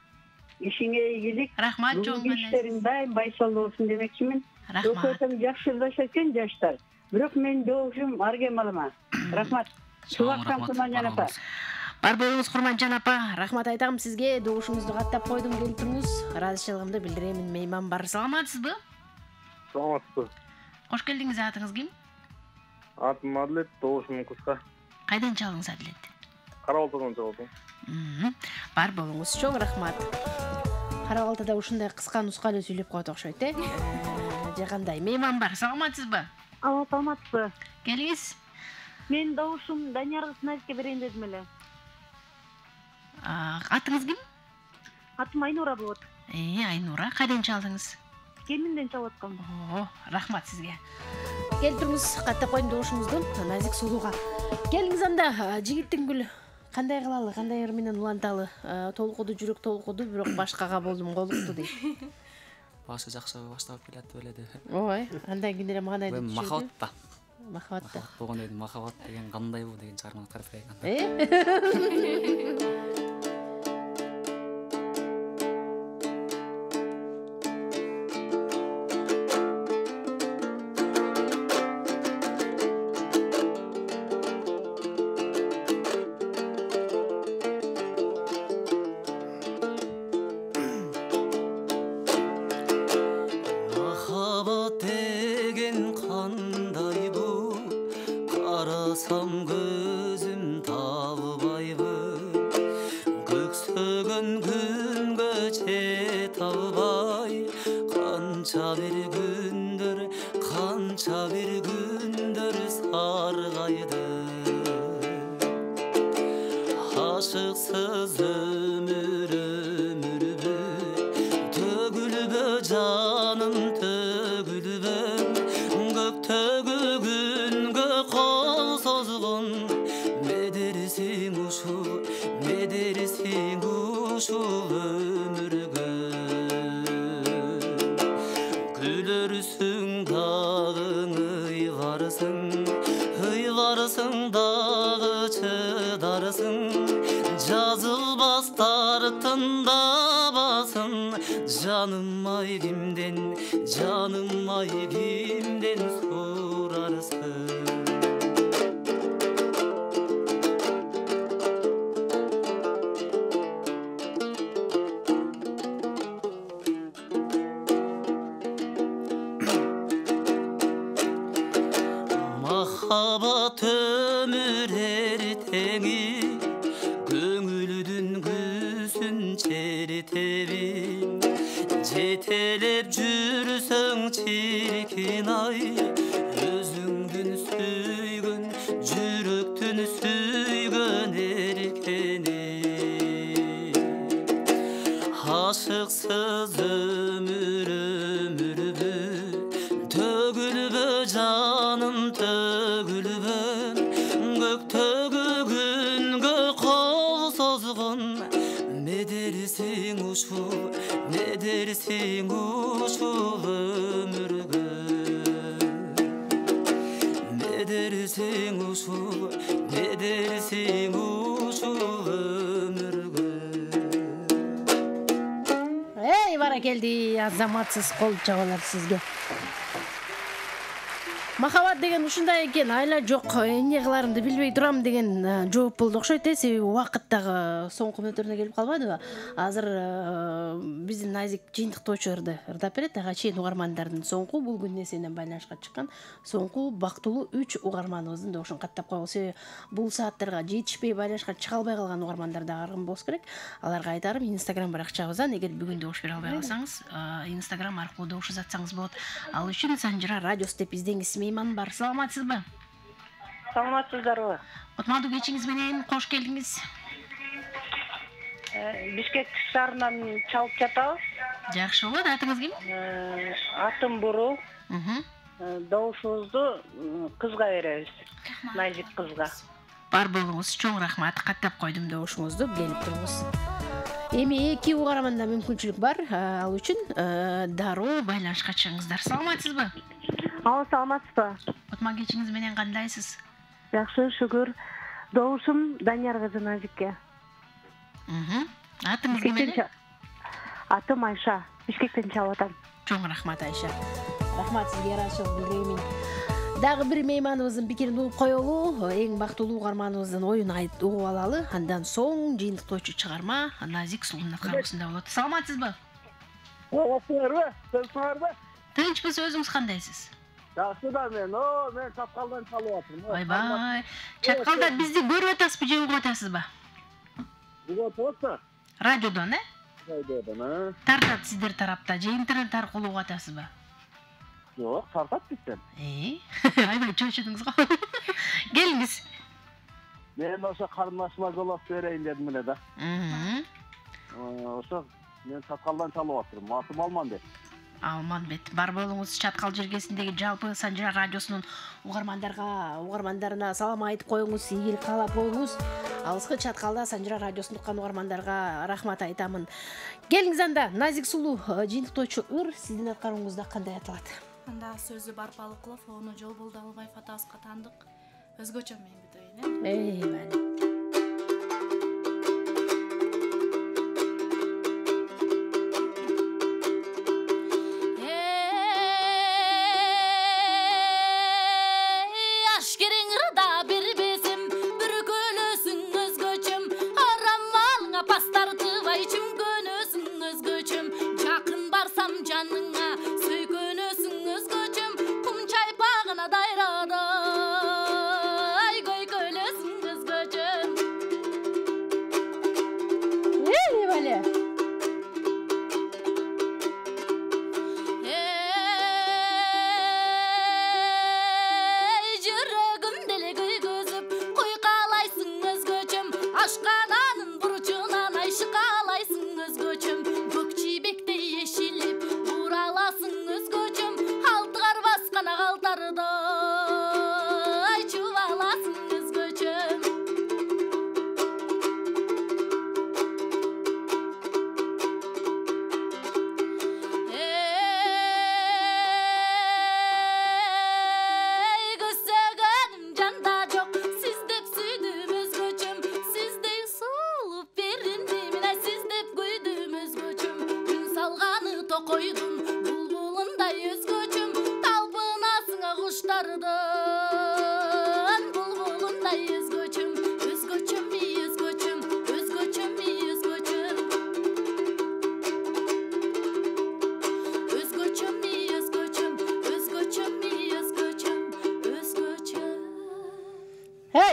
Ишиңе ийгилик. Рахмат, чоң иштериң дайым байсал болсун демекчимин. Рахмат. Өкөтөм жакшы жашайт экен жаштар. Бирок мен добушум аргемалыма. Рахмат. Чубактан Курманжан апа. Бар болуңуз Курманжан апа. Рахмат айтам сизге. Добушуңузду каттап койдум, келип туруңуз. Ыраазычылыгымды билдиремин. Мейман бар. Саламатсызбы? Саламатсызбы. Кош келдиңиз. Атыңыз ким? Атым Адлет, добушум кыска. Кайдан чалдыңыз Адлет? Кара Балтадан чалдым. Бар болуңуз. Чоң рахмат. Кара Балтада ушундай кыска нускалуу сүйлөп коет окшойт, же кандай? Мейман бар. Саламатсызбы? Алло, саламатсызбы? Келиңиз. Мен добушум Данияр Кызнаевке берейин дедим эле. Атыңыз ким? Атым Айнура болот. Айнура, кайдан чалдыңыз? Кеминден чалып аткам. Рахмат сизге. Келип туруңуз, каттап коюм добушуңузду Назик сулууга. Келиңиз анда, жигиттин гүлү. Кандай кылалы, кандай ыр менен уланталы? Толкуду жүрөк толкуду, бирок башкага болдум голукту дейт. башы жакшы баштап келет беледи. Ой, андан кийин эле маанай деп түшүндү. Махабатта. Махабатта. Болгон эди махабат деген кандай бу деген чыгарманы карап келген. Азаматсыз кол чабалар сизге. Махабат деген ушундай экен, айла жок, эмне кыларымды билбей турам деген жооп болду окшойт. Себеби убакыт дагы соңку мүнөттөрүнө келип калбадыбы? Азыр биздин Назик жыйынтыктоочуларды ырдап берет. Ага чейин угармандардын соңку бул күн эсенен байланышка чыккан соңку бактылуу 3 угарманыбыздын добушун каттап койгул. Себеби бул сааттарга жетишпей байланышка чыга албай калган угармандар да аргын болуш керек. Аларга айтарым, Instagram баракчабыздан эгер бүгүн добуш бере албай калсаңыз, Instagram аркылуу добуш жазсаңыз болот. Ал үчүн Санжира радиосу деп издеңиз. Мейман бар. Саламатсызбы? Саламатсыздарбы? Отмадуу кечиңиз менен кош келдиңиз. Бишкек шаарынан чалып жатабыз. Жакшы болот. Атыңыз ким? Атым Бурул. Добушубузду кызга беребиз. Назик кызга. Бар болуңуз. Чоң рахмат. Каттап койдум добушуңузду. Келип туруңуз. Эми эки угарманда мүмкүнчүлүк бар. Ал үчүн дароо байланышка чыгыңыздар. Саламатсызбы? Саламатсызбы? Отма кечиңиз менен кандайсыз? Жакшы, шүгүр. Добушум Данияр кызы Назикке. Атыңыз ким эле? Атым Айша. Бишкектен чалып атам. Чоң рахмат Айша. Рахмат сизге, ыраазычылык билдирейин. Дагы бир мейманыбыздын пикирин угуп коелу. Эң бактылуу угарманыбыздын оюн угуп алалы. Андан соң жыйынтыктоочу чыгарма Назик Сулунов кароосунда болот. Саламатсызбы? Саламатсызбы? Тынчпы, өзүңүз кандайсыз? Жакшы да мен чаткалдан чалып атырмын. Ойбай. Чаткалда бизди көрүп атасызбы же угуп атасызбы? Угуп атасызбы? Радиодон, Радиодон, Тартат сиздер тарапта же интернет аркылуу угуп атасызбы? Жок, тартат бизден. Айбай чөчүдүңүз го. Келиңиз. Мен ошо карындашыма жолоп берейин дедим эле да. Ошо мен чаткалдан чалып атырмын. Атым Алманбек. Алманбет. Бар болуңуз Чаткал жергесиндеги жалпы Санжыра радиосунун угармандарына салам айтып коюңуз, ийгилик каалап коюңуз. Алыскы Чаткалда Санжыра радиосун уккан угармандарга рахмат айтамын. Келиңиз анда Назик сулуу жыйынтыктоочу ыр сиздин аткарууңузда кандай аталат? Анда сөзү Барпалыкулов, оны Жолболду Албаев атабызга таандык. Өзгөчө мен бүтөйүн.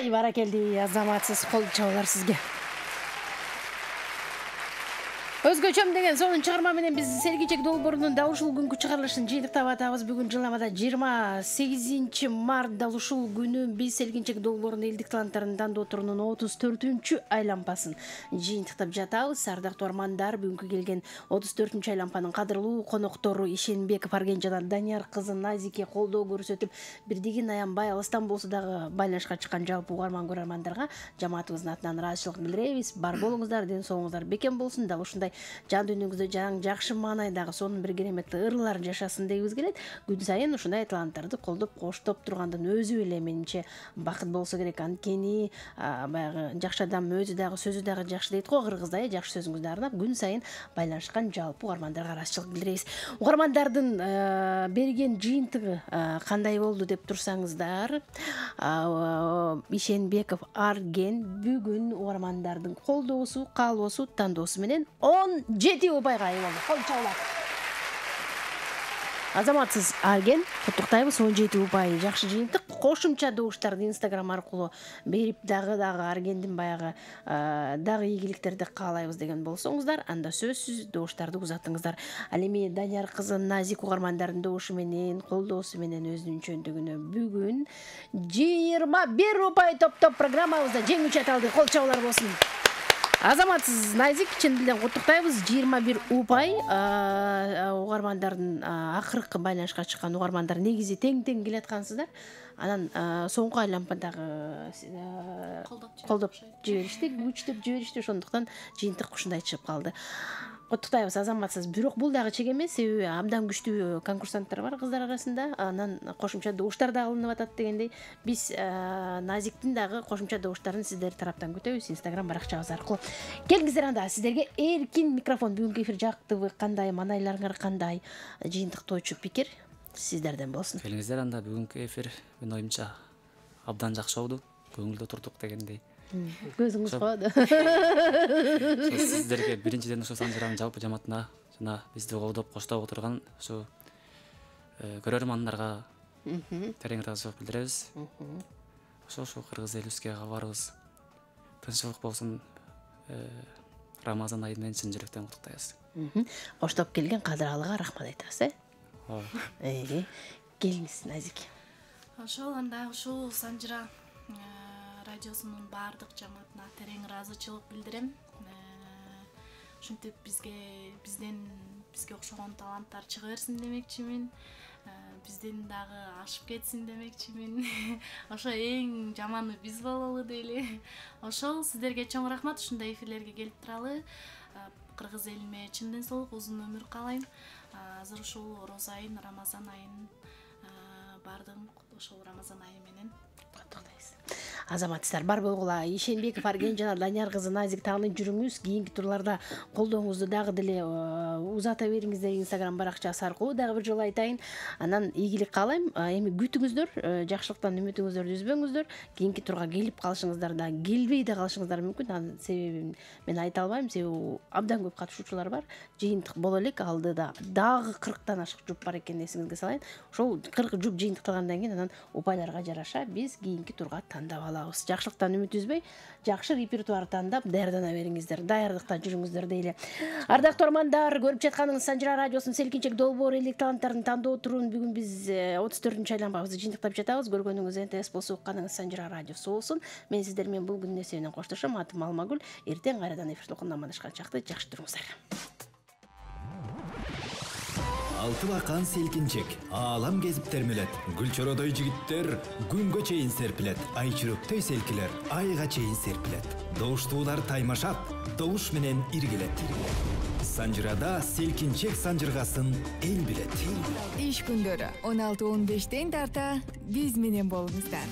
Баракелди, азаматсыз кол чабалар сизге. Өзгөчөм деген сонун чыгарма менен биз Сергичек долбоорунун дал ушул күнгү чыгарылышын жыйынтыктап атабыз. Бүгүн жыламада 28 март дал ушул күнү биз Сергичек долбоорунун элдик таланттарын тандоо турунун 34-чү айлампасын жыйынтыктап жатабыз. Ардактуу армандар, бүгүнкү келген 34-чү айлампанын кадырлуу коноктору Ишенбеков Арген жана Данияр кызы Назике колдоо көрсөтүп, бирдигин аянбай алыстан болсо дагы байланышка чыккан жалпы угарман көрөрмандарга жамаатыбыздын атынан ыраазычылык билдиребиз. Бар болуңуздар, ден соолуңуздар бекем болсун. Дал ушундай жан дүйнөңүздө жакшы маанайдагы сонун бир кереметти ырлар жашасын дегибиз келет. Күн сайын ушундай таланттарды колдоп коштоп тургандын өзү эле менимче бакыт болсо керек. Анткени баягы жакшы адам өзү дагы сөзү дагы жакшы дейт го, кыргыздай жакшы сөзүңүздү арнап күн сайын байланышкан жалпы угармандарга ыраазычылык билдиребиз. Угармандардын берген жыйынтыгы кандай болду деп турсаңыздар, Ишенбеков Арген бүгүн угармандардын колдоосу, каалоосу, тандоосу менен 17 упайга ие болду. Кол чабалар. Азаматсыз Арген, куттуктайбыз. 17 упай жакшы жыйынтык. Кошумча добуштарды Instagram аркылуу берип дагы Аргендин баягы дагы ийгиликтерди каалайбыз деген болсоңуздар, анда сөзсүз добуштарды узатыңыздар. Ал эми Данияр кызы Назик угармандардын добушу менен, колдоосу менен өзүнүн чөндүгүнө бүгүн 21 упай топтоп программабызда жеңүүчү аталды. Кол чабалар болсун. Азаматсыз Назик, чын элден куттуктайбыз. 21 упай угармандардын акыркы байланышка чыккан угармандар негизи тең-тең келаткансыздар. Анан соңку айлампадагы колдоп жиберишти, күчтөп жиберишти. Ошондуктан жыйынтык ушундай чыгып калды. Куттуктайбыз азаматсыз. Бирок бул дагы чек эмес, себеби абдан күчтүү конкурсанттар бар кыздар арасында. Анан кошумча добуштар да алынып атат дегендей, биз Назиктин дагы кошумча добуштарын сиздер тараптан күтөбүз Instagram баракчабыз аркылуу. Келиңиздер анда, сиздерге эркин микрофон. Бүгүнкү эфир жактыбы, кандай маанайларыңар кандай? Жыйынтыктоочу пикир сиздерден болсун. Келиңиздер анда, бүгүнкү эфир менин оюмча абдан жакшы болду. Көңүлдө турдук дегендей. Көзүңүз кабады. Сиздерге биринчиден ошо Санжыранын жалпы жамаатына жана бизди колдоп коштоп отурган ошо көрөрмандарга терең ыраазычылык билдиребиз. Ошо кыргыз элибизге кабарыбыз тынччылык болсун. Рамазан айы менен чын жүрөктөн куттуктайбыз. Коштоп келген кадыралыга рахмат айтабыз, Келиңиз Назик. Ошол анда ушул Санжыра радиосунун баардык жамаатына терең ыраазычылык билдирем. ушинтип бизге окшогон таланттар чыга берсин демекчимин. Бизден дагы ашып кетсин демекчимин. Ошо эң жаманы биз бололу дейли. Ошол сиздерге чоң рахмат, ушундай эфирлерге келип туралы. Кыргыз элиме чындын соолук, узун өмүр каалайм. Азыр ушул Орозо айын, Рамазан айын бардым. Ошол Рамазан айы менен куттуктайбыз. Азаматчылар бар болгула. Ишенбеков Арген жана Данияр кызы Назик таанып жүрүңүз. Кийинки турларда колдооңузду дагы деле узата бериңиздер Instagram баракчасы аркылуу. Дагы бир жолу айтайын. Анан ийгилик каалайм. Эми күтүңүздөр, жакшылыктан үмүтүңүздөрдү үзбөңүздөр. Кийинки турга келип калышыңыздар да, келбей да калышыңыздар мүмкүн. Анын себебин мен айта албайм. Себеби абдан көп катышуучулар бар. Жыйынтык боло элек, алдыда дагы 40тан ашык жуп бар экен, эсиңизге салайын. Ошол 40 жуп жыйынтыкталгандан кийин анан упайларга жараша биз кийинки турга тандап алабыз. Жакшылыктан үмүт үзбөй, жакшы репертуар тандап даярдана бериңиздер, даярдыкта жүрүңүздөр дейли. Ардактуу армандар, көрүп жатканыңыз Санжыра радиосунун Селкинчек долбоор элдик таланттардын тандоо турун бүгүн биз 34-чү айланбабызды жыйынтыктап жатабыз. Көргөнүңүз НТС болсо, укканыңыз Санжыра радиосу болсун. Мен сиздер менен бул күн нерсе менен коштошом. Атым Алмагүл. Эртең кайрадан эфир толкунда амандашкан чакта жакшы туруңуздар. Алтыбақан селкинчек, аалам кезип термелет. Гүлчородой жигиттер күнгө чейин серпилет. Айчүрөктөй селкилер айга чейин серпилет. Добуштуулар таймашат, добуш менен иргилет. Санжырада селкинчек санжыргасын эл билет. Иш күндөрү 16-15 тарта биз менен болуңуздар.